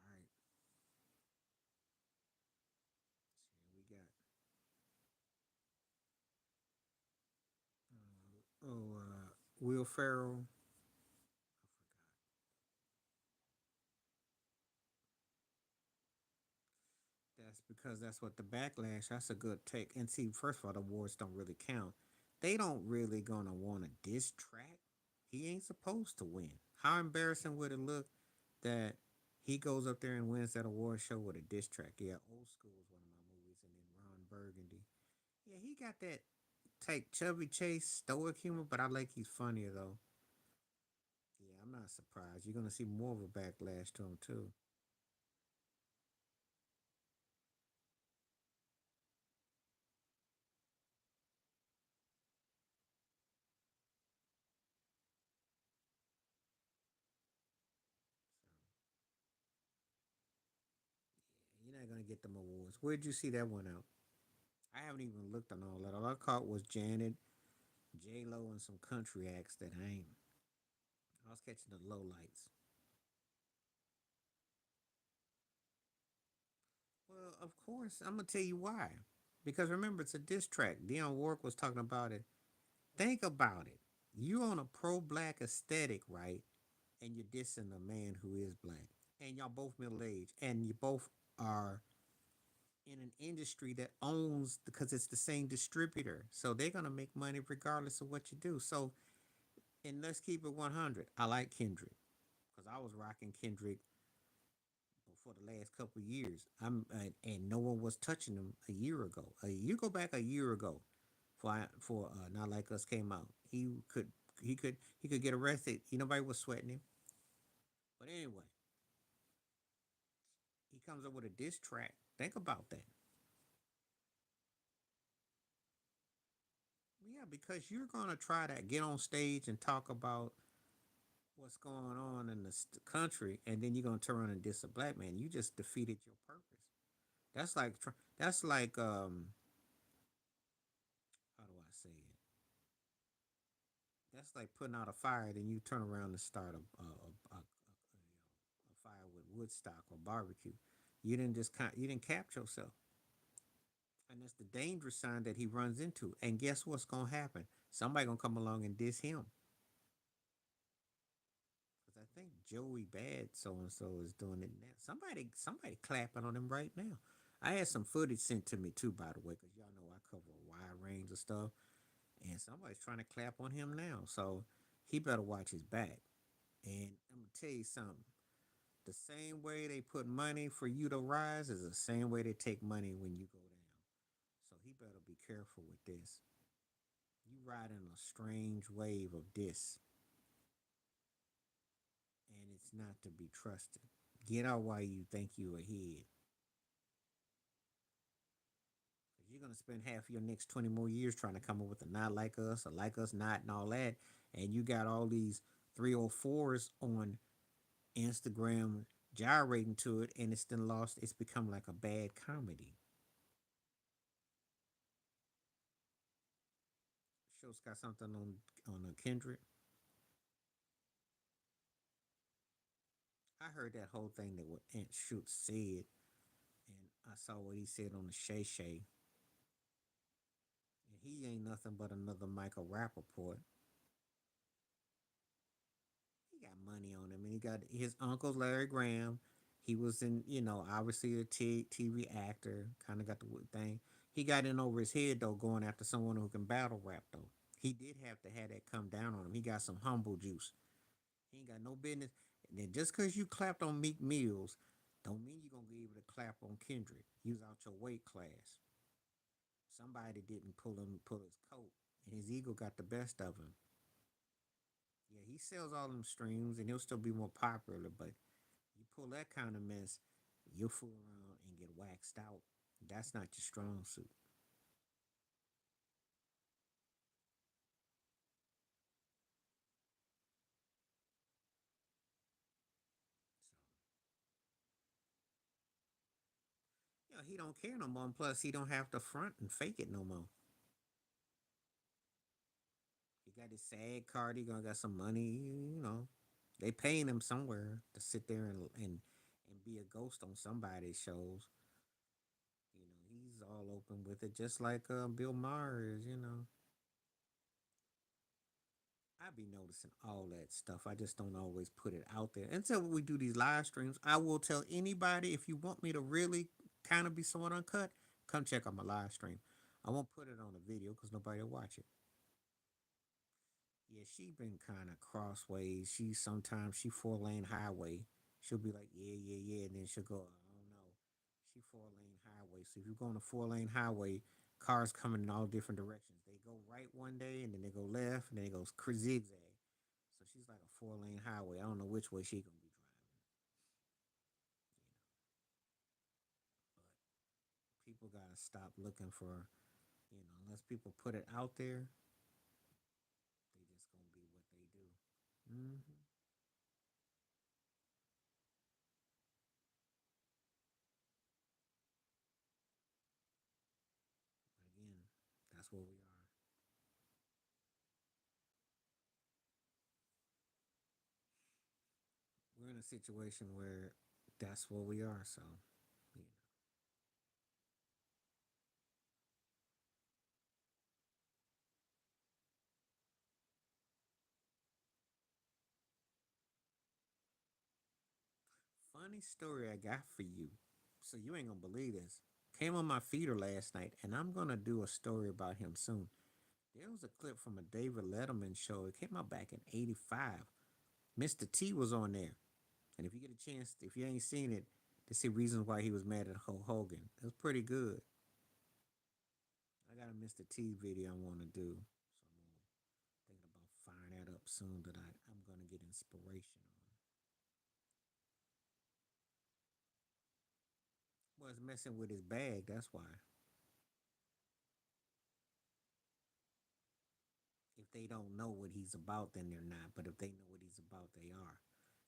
All right, so we got Will Ferrell. That's because that's what the backlash. That's a good take. And see, first of all, the awards don't really count. They don't really gonna want a diss track. He ain't supposed to win. How embarrassing would it look that he goes up there and wins that award show with a diss track? Yeah, Old School is one of my movies, and then Ron Burgundy. Yeah, he got that take Chubby Chase stoic humor, but I like he's funnier though. Yeah, I'm not surprised. You're gonna see more of a backlash to him too. You're not gonna get them awards. Where'd you see that one out? I haven't even looked on all that. All I caught was Janet, J Lo, and some country acts that I ain't. I was catching the low lights. Well, of course, I'm gonna tell you why. Because remember, it's a diss track. Dionne Warwick was talking about it. Think about it. You on a pro-black aesthetic, right? And you're dissing a man who is black, and y'all both middle aged, and you both are in an industry that owns because it's the same distributor, so they're gonna make money regardless of what you do. So, and let's keep it 100. I like Kendrick because I was rocking Kendrick for the last couple of years. And no one was touching him a year ago. You go back a year ago for Not Like Us came out. He could get arrested. Nobody was sweating him. But anyway, he comes up with a diss track. Think about that. Yeah, because you're gonna try to get on stage and talk about what's going on in the country, and then you're gonna turn around and diss a black man. You just defeated your purpose. That's like how do I say it? That's like putting out a fire, then you turn around and start a fire with Woodstock or barbecue. You didn't capture yourself, and that's the dangerous sign that he runs into. And guess what's gonna happen? Somebody gonna come along and diss him. Because I think Joey Bad so and so is doing it now. Somebody clapping on him right now. I had some footage sent to me too, by the way, because y'all know I cover a wide range of stuff, and somebody's trying to clap on him now. So he better watch his back. And I'm gonna tell you something. The same way they put money for you to rise is the same way they take money when you go down. So he better be careful with this. You riding a strange wave of this, and it's not to be trusted. Get out while you think you ahead. Because you're gonna spend half your next 20 more years trying to come up with a not like us, a like us not, and all that. And you got all these 304s on Instagram gyrating to it, and it's then lost. It's become like a bad comedy. Show's got something on a Kendrick. I heard that whole thing that what Aunt Shoot said, and I saw what he said on the Shay Shay. And he ain't nothing but another Michael Rappaport. He got money on him, and he got his uncle Larry Graham. He was in, obviously a TV actor, kind of got the thing. He got in over his head though, going after someone who can battle rap though. He did have to have that come down on him. He got some humble juice. He ain't got no business. And then just because you clapped on Meek Mills, don't mean you're gonna be able to clap on Kendrick. He was out your weight class. Somebody didn't pull his coat, and his ego got the best of him. Yeah, he sells all them streams, and he'll still be more popular. But you pull that kind of mess, you'll fool around and get waxed out. That's not your strong suit. So, he don't care no more. And plus, he don't have to front and fake it no more. He got his SAG card. He gonna got some money. They paying him somewhere to sit there and be a ghost on somebody's shows. He's all open with it, just like Bill Maher is. I be noticing all that stuff. I just don't always put it out there until we do these live streams. I will tell anybody if you want me to really kind of be somewhat uncut, come check out my live stream. I won't put it on a video because nobody will watch it. Yeah, she been kind of crossways. She 4 lane highway. She'll be like, yeah, yeah, yeah, and then she'll go, I don't know. She 4 lane highway. So if you go on a 4 lane highway, cars coming in all different directions. They go right one day, and then they go left, and then it goes zigzag. So she's like a 4 lane highway. I don't know which way she gonna be driving. But people gotta stop looking for, unless people put it out there, they just gonna be what they do. Mm-hmm. But again, that's where we are. We're in a situation where that's where we are. So, you know, funny story I got for you. So you ain't gonna believe this. Came on my feeder last night, and I'm gonna do a story about him soon. There was a clip from a David Letterman show. It came out back in '85. Mr. T was on there, and if you get a chance, if you ain't seen it, to see reasons why he was mad at Hulk Hogan, it was pretty good. I got a Mr. T video I want to do, so I'm thinking about firing that up soon. That I'm gonna get inspiration on. Was messing with his bag. That's why. If they don't know what he's about, then they're not. But if they know what he's about, they are.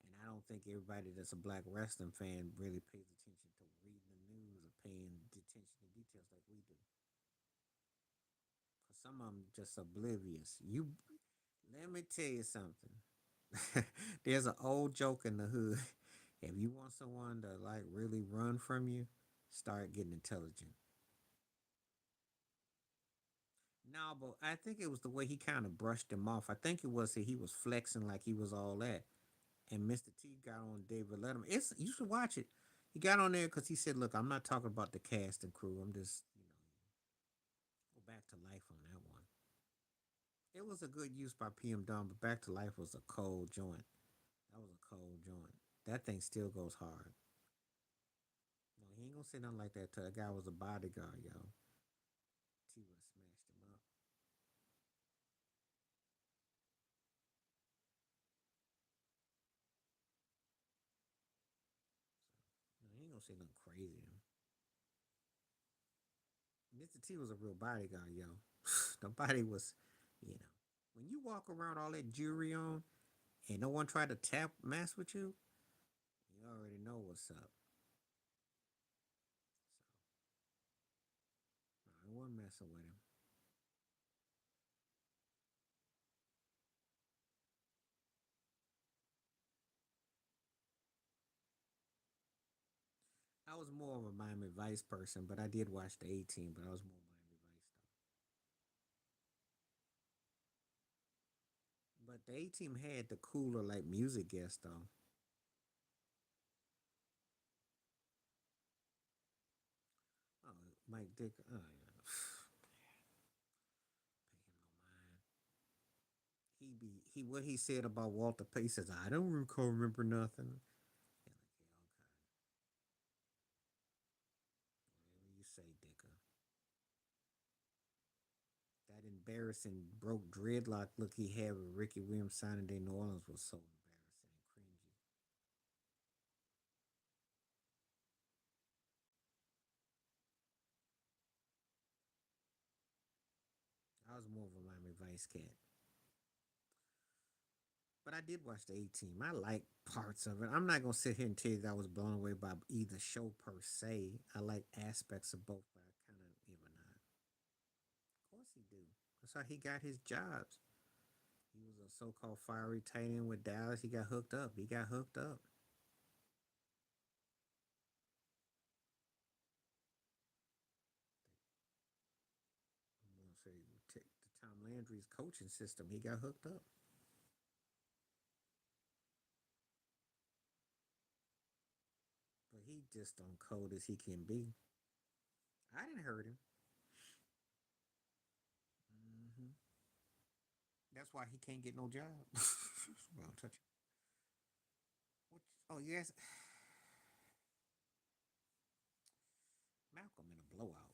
And I don't think everybody that's a black wrestling fan really pays attention to reading the news or paying attention to details like we do. Cause some of them just oblivious. Let me tell you something. There's an old joke in the hood. If you want someone to like really run from you, start getting intelligent. No, but I think it was the way he kind of brushed him off. I think it was that he was flexing like he was all that. And Mr. T got on David Letterman. It's you should watch it. He got on there because he said, "Look, I'm not talking about the cast and crew. I'm just, go back to life on that one." It was a good use by PM Dawn, but Back to Life was a cold joint. That was a cold joint. That thing still goes hard. No, he ain't gonna say nothing like that to that guy was a bodyguard, yo. T would have smashed him up. No, he ain't gonna say nothing crazy. Mr. T was a real bodyguard, yo. Nobody was, you know. When you walk around all that jewelry on and no one tried to tap mess with you, you already know what's up. So, no, I wasn't messing with him. I was more of a Miami Vice person, but I did watch the 18, but I was more Miami Vice though. But the 18 had the cooler like music guest though. Oh, Mike Dick. Oh yeah. Pay him no mind. He what he said about Walter Payne says I don't recall remember nothing. Yeah, like, yeah, okay, whatever you say, Dicker. That embarrassing broke dreadlock look he had with Ricky Williams signing day New Orleans was so embarrassing and cringy. I was more of a Miami Vice cat. But I did watch the 18. I like parts of it. I'm not gonna sit here and tell you that I was blown away by either show per se. I like aspects of both, but I kind of even not. Of course he do. That's how he got his jobs. He was a so-called fiery tight end with Dallas. He got hooked up. He got hooked up. I'm gonna say the Tom Landry's coaching system. He got hooked up, but he just on cold as he can be. I didn't hurt him. Hmm. That's why he can't get no job. Well, touch. What? Oh yes, Malcolm in a blowout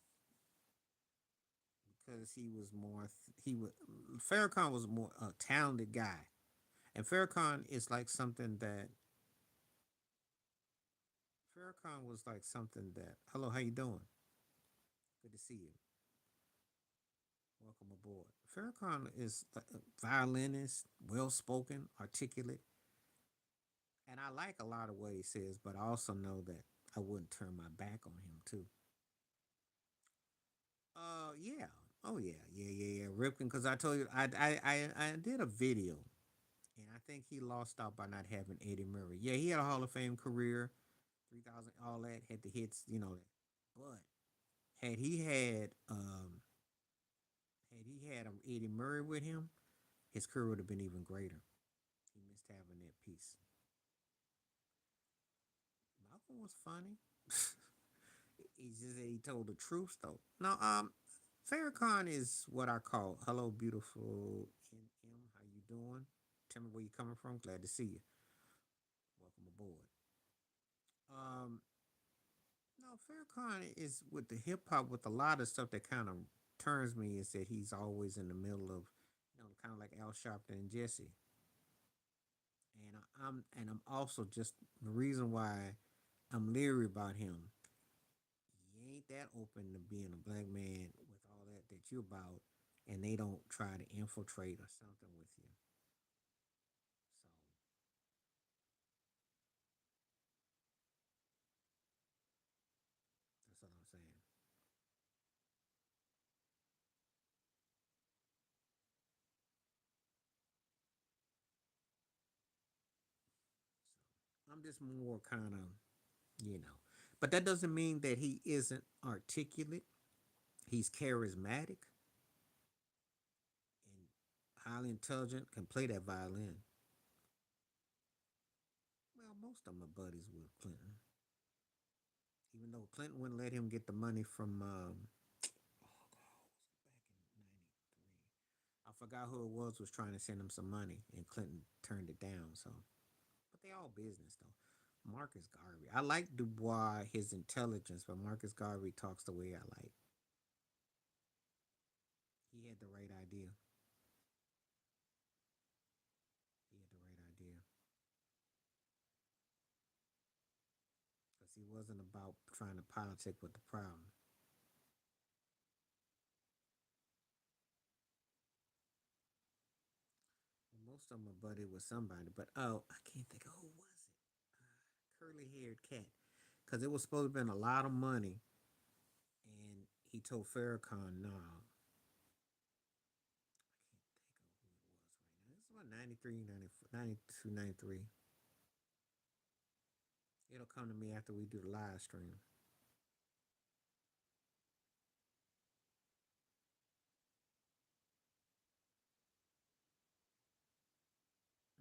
because he was more. He was Farrakhan was more a talented guy, and Farrakhan is like something that Farrakhan was like something that. Hello, how you doing? Good to see you. Welcome aboard. Farrakhan is a violinist, well spoken, articulate, and I like a lot of what he says, but I also know that I wouldn't turn my back on him too. Yeah. Oh yeah. Ripken, because I told you I did a video, and I think he lost out by not having Eddie Murray. Yeah, he had a Hall of Fame career, 3,000, all that, had the hits, you know. But had he had Eddie Murray with him, his career would have been even greater. He missed having that piece. Malcolm was funny. He just said he told the truth though. Now, Farrakhan is what I call hello, beautiful M. How you doing? Tell me where you coming from. Glad to see you. Welcome aboard. Um, no, Farrakhan is with the hip hop with a lot of stuff that kind of turns me is that he's always in the middle of, kind of like Al Sharpton and Jesse. And I'm also just the reason why I'm leery about him. He ain't that open to being a black man with all that you about, and they don't try to infiltrate or something with you. So that's all I'm saying. I'm just more kind of, you know, but that doesn't mean that he isn't articulate. He's charismatic and highly intelligent. Can play that violin. Well, most of them are buddies with Clinton, even though Clinton wouldn't let him get the money from. Oh God, back in '93. forgot who it was trying to send him some money, and Clinton turned it down. So, but they all business though. Marcus Garvey, I like Dubois, his intelligence, but Marcus Garvey talks the way I like. He had the right idea. He had the right idea because he wasn't about trying to politic with the problem. Most of them are buddy with somebody, but oh, I can't think of who was it. Curly haired cat, because it was supposed to have been a lot of money, and he told Farrakhan, "No, I can't think of who it was right now. This is about 93, 94, 92, 93. It'll come to me after we do the live stream.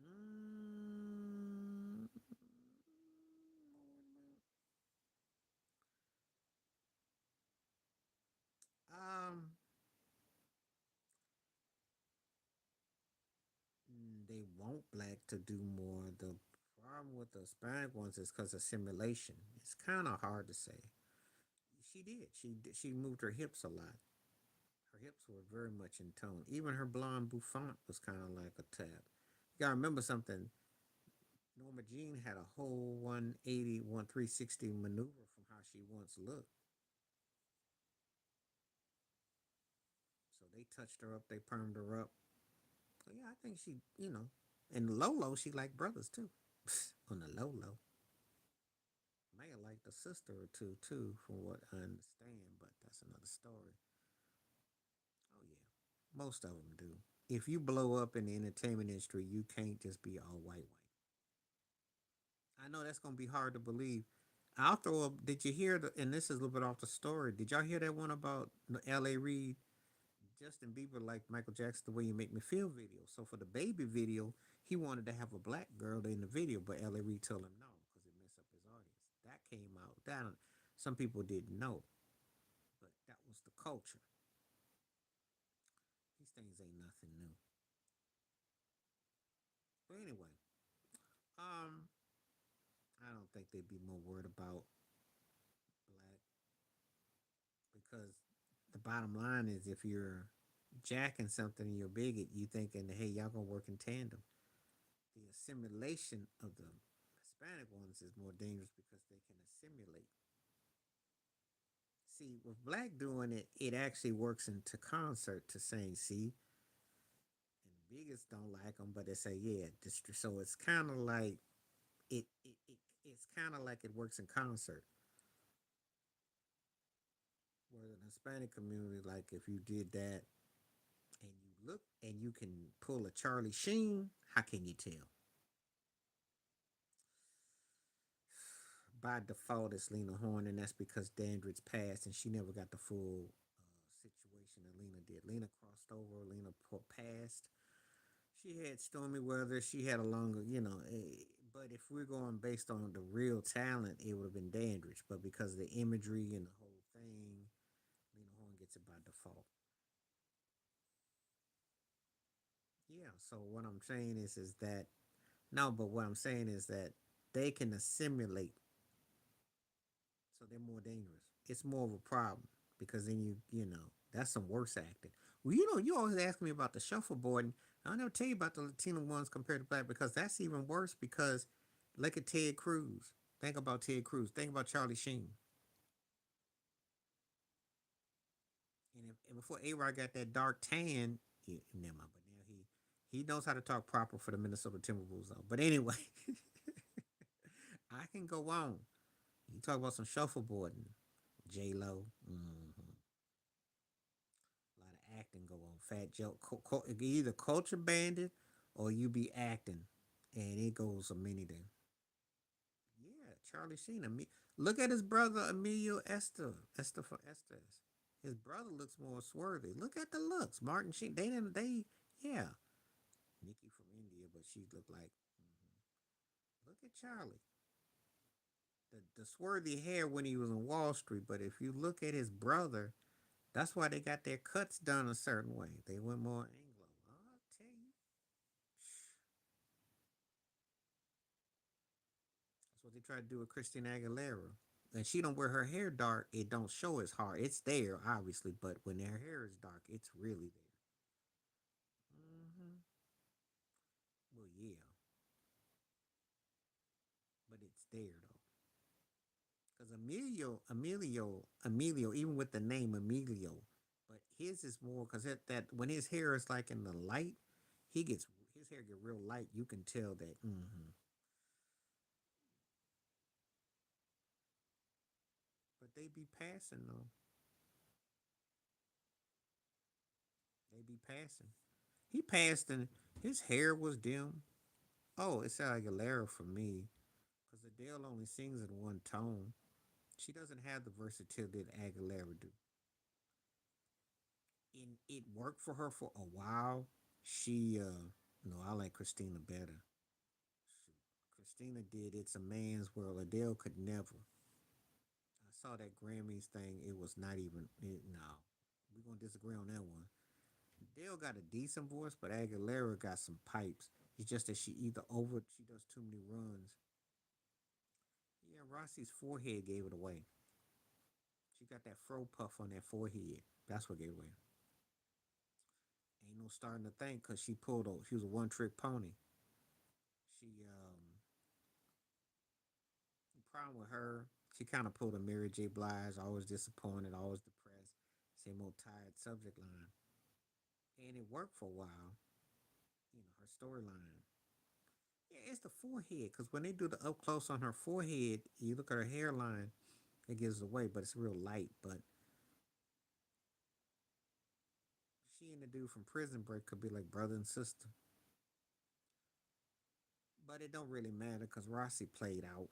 Mm, um, they want black to do more. The problem with the Hispanic ones is because of simulation. It's kind of hard to say. She did. She moved her hips a lot. Her hips were very much in tone. Even her blonde bouffant was kind of like a tap. You gotta remember something. Norma Jean had a whole 180, 360 maneuver from how she once looked. So they touched her up, they permed her up. So yeah, I think she. And Lolo, she liked brothers too. On the low low. May have liked a sister or two too, from what I understand, but that's another story. Oh yeah, most of them do. If you blow up in the entertainment industry, you can't just be all white white. I know that's gonna be hard to believe. I'll throw up. Did you hear the? And this is a little bit off the story. Did y'all hear that one about the L.A. Reid? Justin Bieber like Michael Jackson, the way you make me feel video. So for the baby video, he wanted to have a black girl in the video, but L.A. Reid told him no because it messed up his audience. That came out. That some people didn't know, but that was the culture. These things ain't nothing new. But anyway, um, I don't think they'd be more worried about black because the bottom line is if you're jacking something and you're a bigot, you thinking, hey, y'all gonna work in tandem. The assimilation of the Hispanic ones is more dangerous because they can assimilate. See, with black doing it, it actually works into concert to saying, see, and bigots don't like them, but they say, yeah, so it's kind of like it's kind of like it works in concert. Where the Hispanic community, like if you did that and you look and you can pull a Charlie Sheen, how can you tell? By default, it's Lena Horne, and that's because Dandridge passed and she never got the full situation that Lena did. Lena crossed over, Lena passed. She had stormy weather, she had a longer. But if we're going based on the real talent, it would have been Dandridge. But because of the imagery and the whole thing, Lena Horne gets it by default. Yeah. So what I'm saying is that no, but what I'm saying is that they can assimilate, so they're more dangerous. It's more of a problem because then you know that's some worse acting. Well, you always ask me about the shuffleboard, and I never tell you about the Latino ones compared to black because that's even worse. Because look at Ted Cruz. Think about Ted Cruz. Think about Charlie Sheen. And before A Rod got that dark tan, never mind. But now he knows how to talk proper for the Minnesota Timberwolves though. But anyway, I can go on. You talk about some shuffleboarding, J Lo. Mm-hmm. A lot of acting go on. Fat Joe, either culture banded or you be acting, and it goes a many then. Yeah, Charlie Sheen. Look at his brother Emilio Esther for Estes. His brother looks more swarthy. Look at the looks. Martin Sheen. They didn't. They yeah. Nikki from India, but she looked like. Look at Charlie. The swarthy hair when he was on Wall Street, but if you look at his brother, that's why they got their cuts done a certain way. They went more Anglo. what they try to do with Christina Aguilera. And she don't wear her hair dark, it don't show as hard. It's there, obviously, but when her hair is dark, it's really there. Well, yeah, but it's there though. Because Emilio, even with the name Emilio, but his is more because that when his hair is like in the light, he gets his hair get real light. You can tell that. But they be passing though. They be passing. He passed and his hair was dim. Oh, it sounded like Aguilera for me because Adele only sings in one tone. She doesn't have the versatility that Aguilera do. And it worked for her for a while. She no, I like Christina better. Shoot. Christina did It's a Man's World. Adele could never. I saw that Grammys thing. It was not even no. We're gonna disagree on that one. Adele got a decent voice, but Aguilera got some pipes. It's just that she does too many runs. Yeah, Rossi's forehead gave it away. She got that fro puff on that forehead. That's what gave it away. Ain't no starting to think because she was a one trick pony. She the problem with her, she kind of pulled a Mary J. Blige, always disappointed, always depressed, same old tired subject line, and it worked for a while. Her storyline. Yeah, it's the forehead because when they do the up close on her forehead, you look at her hairline, it gives it away, but it's real light. But she and the dude from Prison Break could be like brother and sister. But it don't really matter because Rossi played out.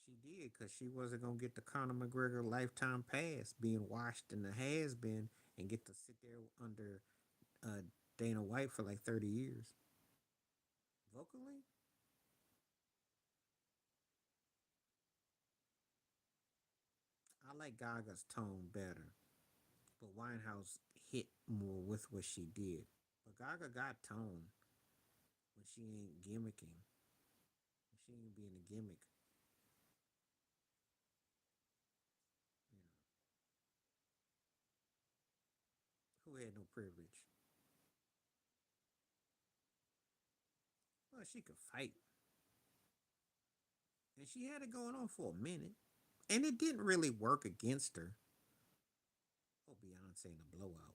She did because she wasn't gonna get the Conor McGregor lifetime pass, being washed in the has been, and get to sit there under uh, Dana White for like 30 years. Vocally, I like Gaga's tone better, but Winehouse hit more with what she did. But Gaga got tone when she ain't gimmicking. When she ain't being a gimmick. You know, who had no privilege? Well, she could fight, and she had it going on for a minute, and it didn't really work against her. Oh, Beyonce in a blowout.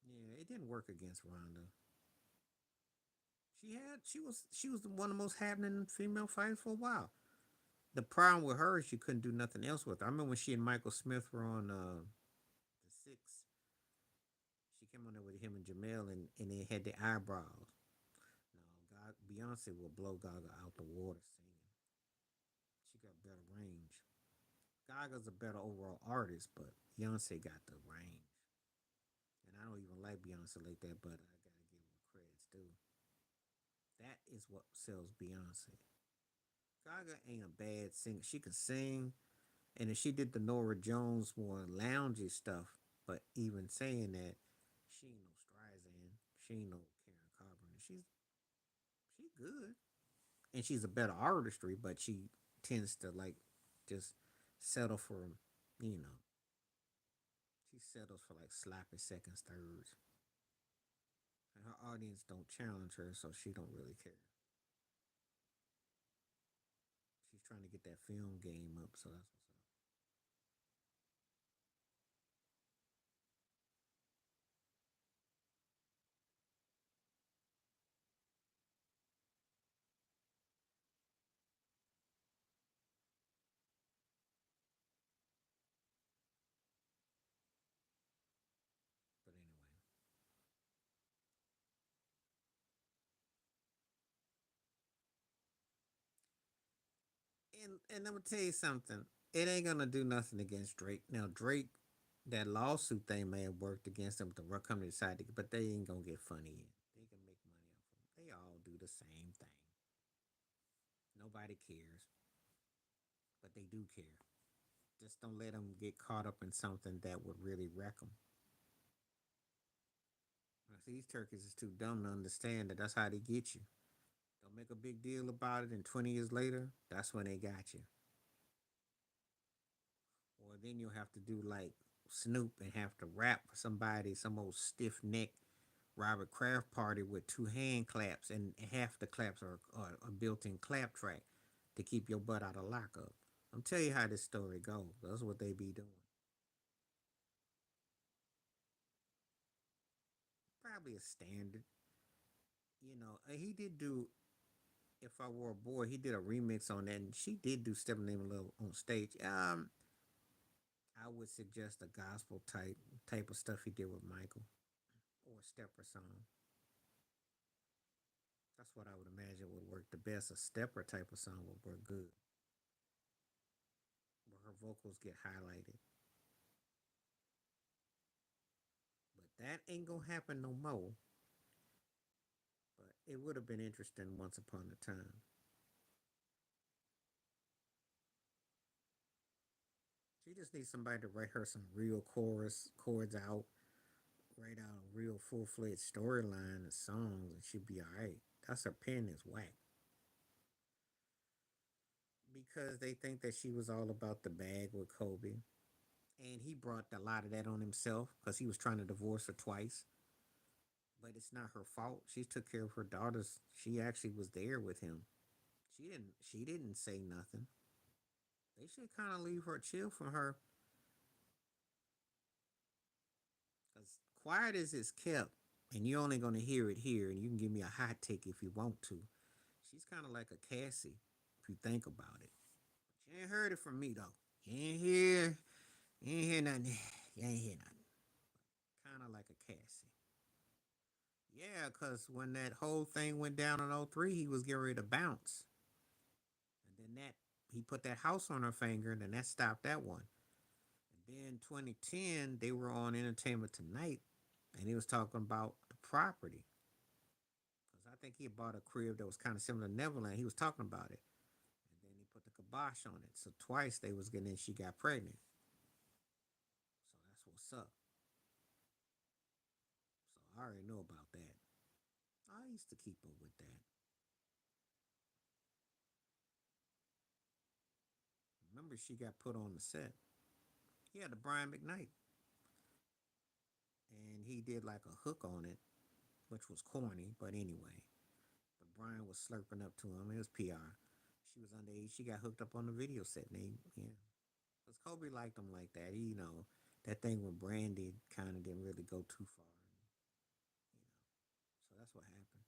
Yeah, it didn't work against Ronda. She was one of the most happening female fighters for a while. The problem with her is you couldn't do nothing else with her. I remember when she and Michael Smith were on the six. She came on there with him and Jamel, and they had the eyebrows. No, God, Beyonce will blow Gaga out the water singing. She got better range. Gaga's a better overall artist, but Beyonce got the range. And I don't even like Beyonce like that, but I gotta give her credits too. That is what sells Beyonce. Gaga ain't a bad singer. She can sing, and if she did the Nora Jones more loungy stuff, but even saying that, she ain't no Streisand. She ain't no Karen Carpenter. She's good, and she's a better artistry, but she tends to like just settle for you know she settles for like sloppy seconds, thirds, and her audience don't challenge her, so she don't really care. She's trying to get that film game up, so that's what's up. But anyway, and I'm gonna tell you something. It ain't gonna do nothing against Drake. Now Drake, that lawsuit thing may have worked against them. The company decided, but they ain't gonna get funny yet. They can make money off of them. They all do the same thing. Nobody cares, but they do care. Just don't let them get caught up in something that would really wreck them. These turkeys is too dumb to understand that that's how they get you. Make a big deal about it, and 20 years later, that's when they got you. Or then you'll have to do like Snoop and have to rap for somebody, some old stiff neck Robert Kraft party with two hand claps, and half the claps are a built in clap track to keep your butt out of lockup. I'm tell you how this story goes. That's what they be doing. Probably a standard. He did do If I Were a Boy, he did a remix on that, and she did do Step Name a Little on stage. I would suggest a gospel type of stuff he did with Michael, or a stepper song. That's what I would imagine would work the best. A stepper type of song would work good, where her vocals get highlighted. But that ain't gonna happen no more. But it would have been interesting once upon a time. She just needs somebody to write her some real chords out, write out a real full fledged storyline of songs, and she'd be alright. That's her pen is whack. Because they think that she was all about the bag with Kobe. And he brought a lot of that on himself because he was trying to divorce her twice. But it's not her fault. She took care of her daughters. She actually was there with him. She didn't say nothing. They should kind of leave her chill from her, because quiet as it's kept, and you're only gonna hear it here, and you can give me a hot take if you want to. She's kind of like a Cassie, if you think about it. But you ain't heard it from me though. You ain't hear nothing. You ain't hear nothing. Kind of like a Cassie. Yeah, cause when that whole thing went down in '03, he was getting ready to bounce, and then that he put that house on her finger, and then that stopped that one. And then 2010, they were on Entertainment Tonight, and he was talking about the property. Because I think he had bought a crib that was kind of similar to Neverland. He was talking about it. And then he put the kibosh on it. So twice they was getting in, she got pregnant. So that's what's up. So I already know about that. I used to keep up with that. Remember, she got put on the set. Yeah, the Brian McKnight. And he did like a hook on it, which was corny, but anyway. But Brian was slurping up to him. It was PR. She was underage. She got hooked up on the video set. And yeah, because Kobe liked him like that. That thing with Brandy kind of didn't really go too far. So that's what happened.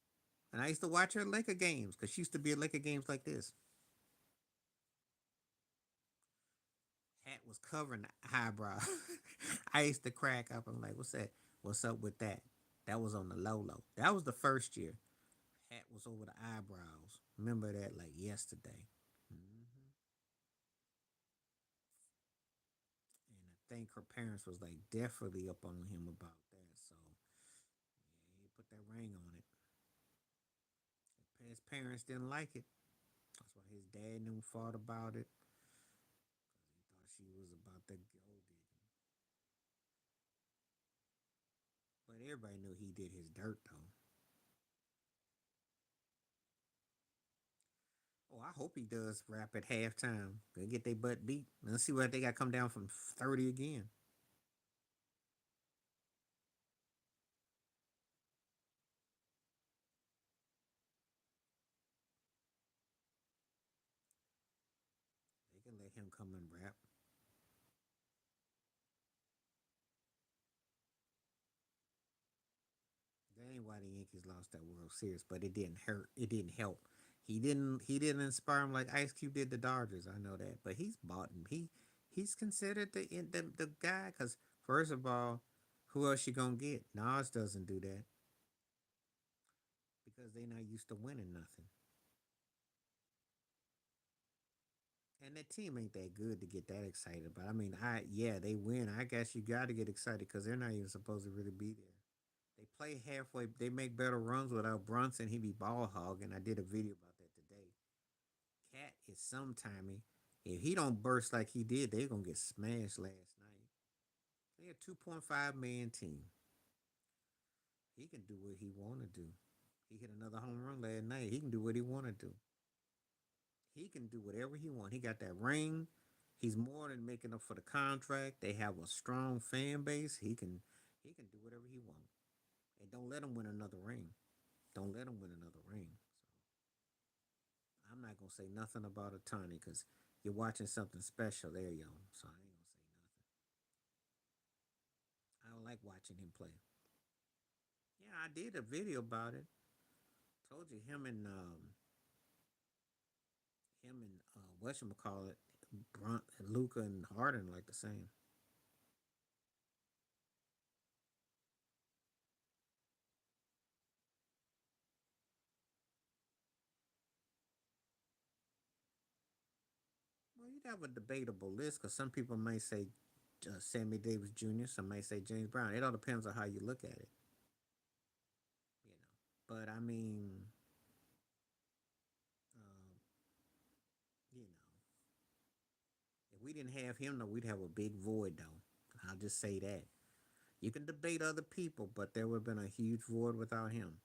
And I used to watch her Laker games because she used to be at Laker games like this. Hat was covering the eyebrow. I used to crack up. I'm like, what's that? What's up with that? That was on the low low. That was the first year. Hat was over the eyebrows. Remember that like yesterday. Mm-hmm. And I think her parents was like definitely up on him about that. So yeah, he put that ring on it. His parents didn't like it. That's why his dad knew fought about it. He thought she was about the gold digging. But everybody knew he did his dirt though. Oh, I hope he does rap at halftime. They get their butt beat. Let's see what they got come down from 30 again. They can let him come and rap. That ain't why the Yankees lost that World Series, but it didn't hurt. It didn't help. He didn't inspire him like Ice Cube did the Dodgers. I know that, but he's bought him. He's considered the guy because first of all, who else you gonna get? Nas doesn't do that because they not used to winning nothing, and that team ain't that good to get that excited. But I mean, yeah, they win. I guess you got to get excited because they're not even supposed to really be there. They play halfway. They make better runs without Brunson. He be ball hogging. I did a video about that today. Cat is sometimey. If he don't burst like he did, they gonna get smashed last night. They a 2.5 million team. He can do what he wanna do. He hit another home run last night. He can do what he want to do. He can do whatever he want. He got that ring. He's more than making up for the contract. They have a strong fan base. He can do whatever he wants. And don't let him win another ring. Don't let him win another ring. So I'm not gonna say nothing about Otani because you're watching something special there, yo. So I ain't gonna say nothing. I don't like watching him play. Yeah, I did a video about it. Told you him and whatchamacallit, Luca and Harden like the same. Well, you'd have a debatable list because some people might say Sammy Davis Jr., some might say James Brown. It all depends on how you look at it, you know. But I mean, um, you know, if we didn't have him, though, we'd have a big void, though. I'll just say that. You can debate other people, but there would have been a huge void without him.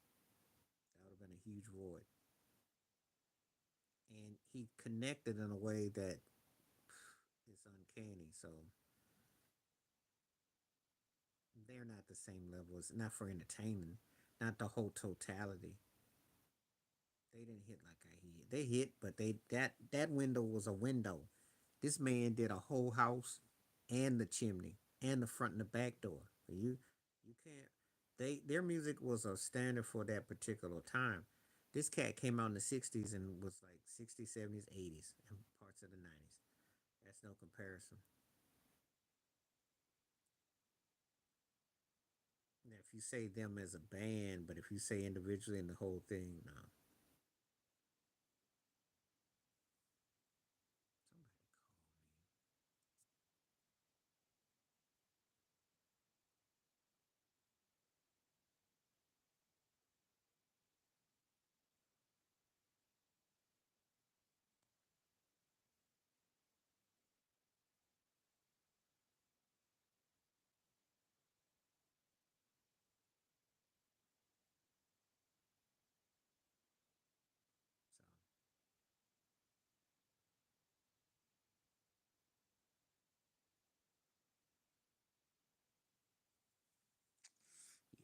That would have been a huge void. And he connected in a way that is uncanny. So they're not the same level. It's not for entertainment, not the whole totality. They didn't hit like I hit. They hit, but that window was a window. This man did a whole house and the chimney and the front and the back door. You can't. Their music was a standard for that particular time. This cat came out in the '60s and was like '60s, '70s, '80s, and parts of the '90s. That's no comparison. Now, if you say them as a band, but if you say individually in the whole thing, no. Somebody call me. So yeah.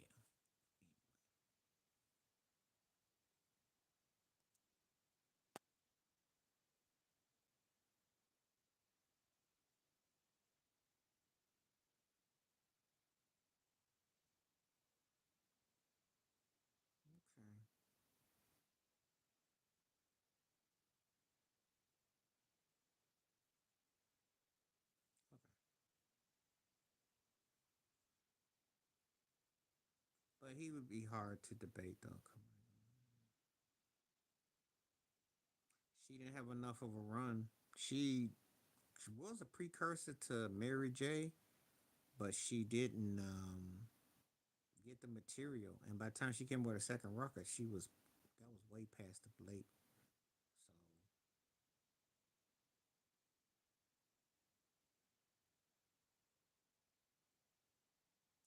Okay. Okay. But he would be hard to debate, though. Come on. She didn't have enough of a run. She, she was a precursor to Mary J, but she didn't get the material. And by the time she came with a second record, she was that was way past the late.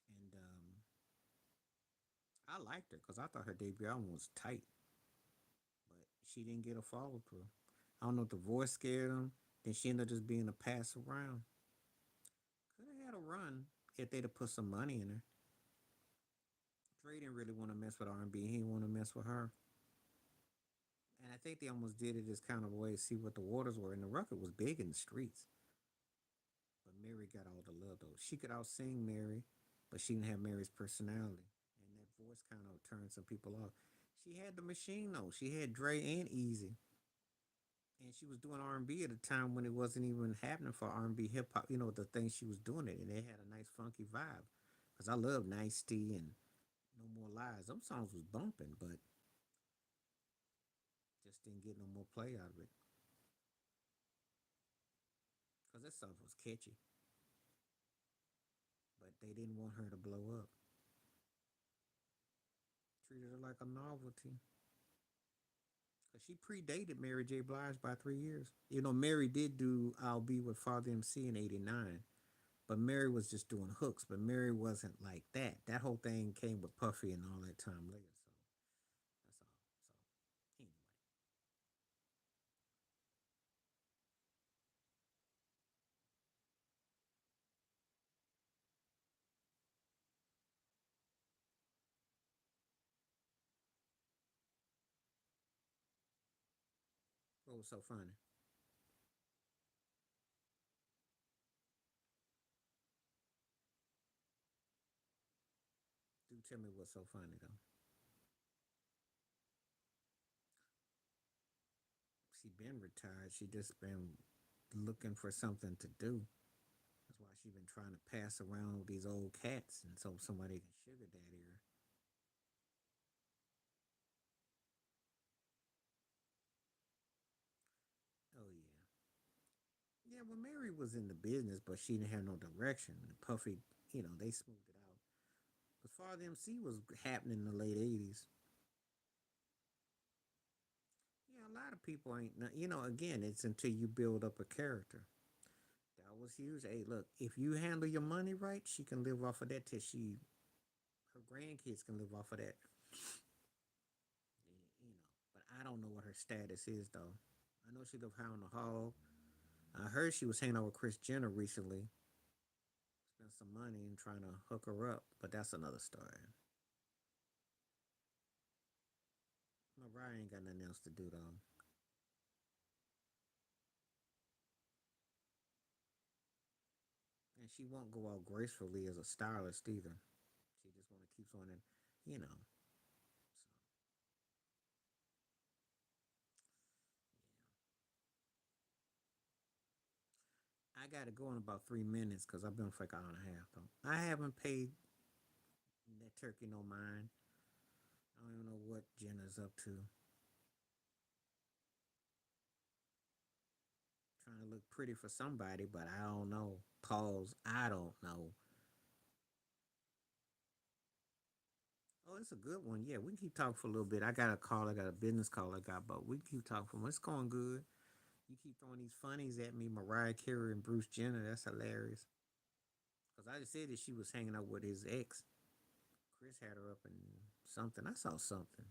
So and I liked her because I thought her debut album was tight, but she didn't get a follow through. I don't know if the voice scared him. Then she ended up just being a pass around. Could have had a run if they'd have put some money in her. Dre didn't really want to mess with R&B. He didn't want to mess with her. And I think they almost did it as kind of a way to see what the waters were. And the record was big in the streets. But Mary got all the love though. She could out sing Mary, but she didn't have Mary's personality. And that voice kind of turned some people off. She had the machine though. She had Dre and Easy. And she was doing R&B at a time when it wasn't even happening for R&B hip hop. You know the things she was doing it, and they had a nice funky vibe. Cause I love Nice T and No More Lies. Those songs was bumping, but just didn't get no more play out of it. Cause that stuff was catchy, but they didn't want her to blow up. Treated her like a novelty. Cause she predated Mary J. Blige by 3 years. You know, Mary did do "I'll Be with Father MC" in '89, but Mary was just doing hooks. But Mary wasn't like that. That whole thing came with Puffy and all that time later. So What was so funny? Do tell me what's so funny though. She been retired. She just been looking for something to do. That's why she been trying to pass around these old cats, and so somebody can sugar daddy her. Oh yeah, yeah. Well, Mary was in the business, but she didn't have no direction. And Puffy, they smoothed it out. But Father MC was happening in the late 80s. Yeah, a lot of people ain't. Again, it's until you build up a character. That was huge. Hey, look, if you handle your money right, she can live off of that till her grandkids can live off of that. You know, but I don't know what her status is though. I know she lived high on the hog. I heard she was hanging out with Chris Jenner recently, spent some money and trying to hook her up, but that's another story. Mariah ain't got nothing else to do though, and she won't go out gracefully as a stylist either. She just want to keep on it, you know. So I gotta go in about 3 minutes because I've been for like an hour and a half though. I haven't paid that turkey no mind. I don't even know what Jenna's up to. Trying to look pretty for somebody, but I don't know. Pause. I don't know. Oh, it's a good one. Yeah, we can keep talking for a little bit. I got a call. I got a business call I got, but we can keep talking for. It's going good. You keep throwing these funnies at me, Mariah Carey and Bruce Jenner. That's hilarious. Because I just said that she was hanging out with his ex. Chris had her up in something. I saw something.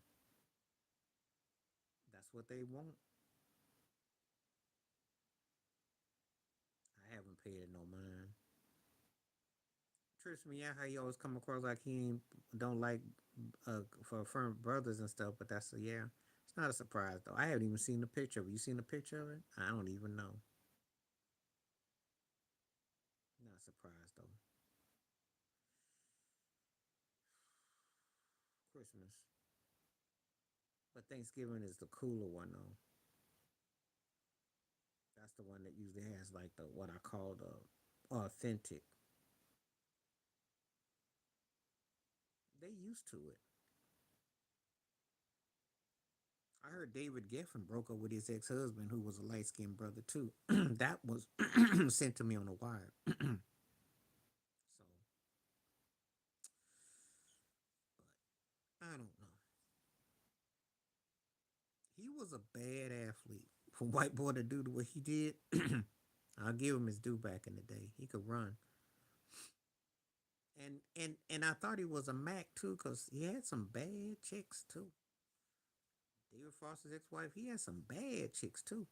That's what they want. I haven't paid it no mind. Trips me out how he always come across like he ain't, don't like for firm brothers and stuff, but that's a yeah. It's not a surprise though. I haven't even seen the picture of it. You seen the picture of it? I don't even know. Not surprised though. Christmas. But Thanksgiving is the cooler one though. That's the one that usually has like the what I call the authentic. They used to it. I heard David Geffen broke up with his ex husband, who was a light skinned brother too. That was sent to me on the wire. So, but I don't know. He was a bad athlete. For a white boy to do what he did, I'll give him his due back in the day. He could run. And I thought he was a Mac too, cause he had some bad chicks too. David Foster's ex-wife, he had some bad chicks too.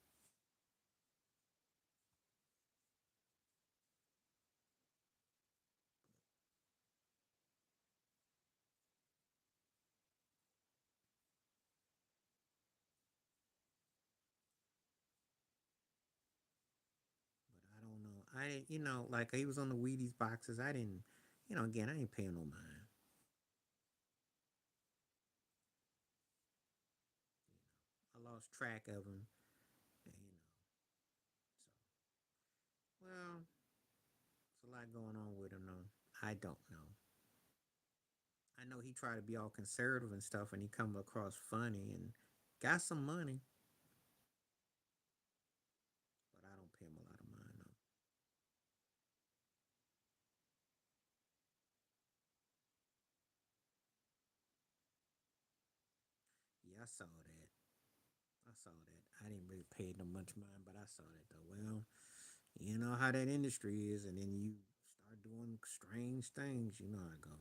But I don't know. I didn't, like he was on the Wheaties boxes. I didn't, again, I ain't paying no mind. I lost track of him. And, so well, there's a lot going on with him though. I don't know. I know he tried to be all conservative and stuff, and he come across funny and got some money, but I don't pay him a lot of mind though. Yeah, I saw that. I saw that. I didn't really pay them much mind, but I saw that though. Well, you know how that industry is, and then you start doing strange things. You know how it go.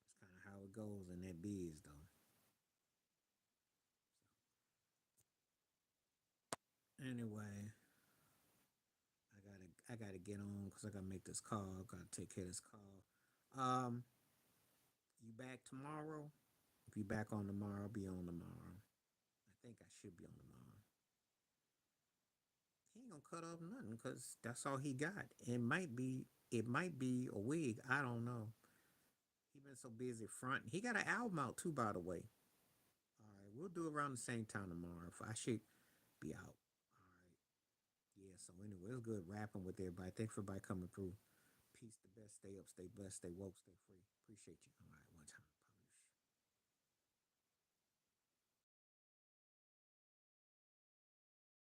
That's kind of how it goes in that biz, though. Anyway, I gotta get on because I gotta make this call. Gotta take care of this call. Um, You back tomorrow? If you back on tomorrow, I'll be on tomorrow. I think I should be on tomorrow. He ain't gonna cut off nothing because that's all he got. It might be a wig. I don't know. He been so busy fronting. He got an album out too, by the way. All right, we'll do it around the same time tomorrow. If I should be out. All right. Yeah. So anyway, it's good rapping with everybody. Thanks for everybody coming through. Peace. The best. Stay up. Stay blessed. Stay woke. Stay free. Appreciate you. All right.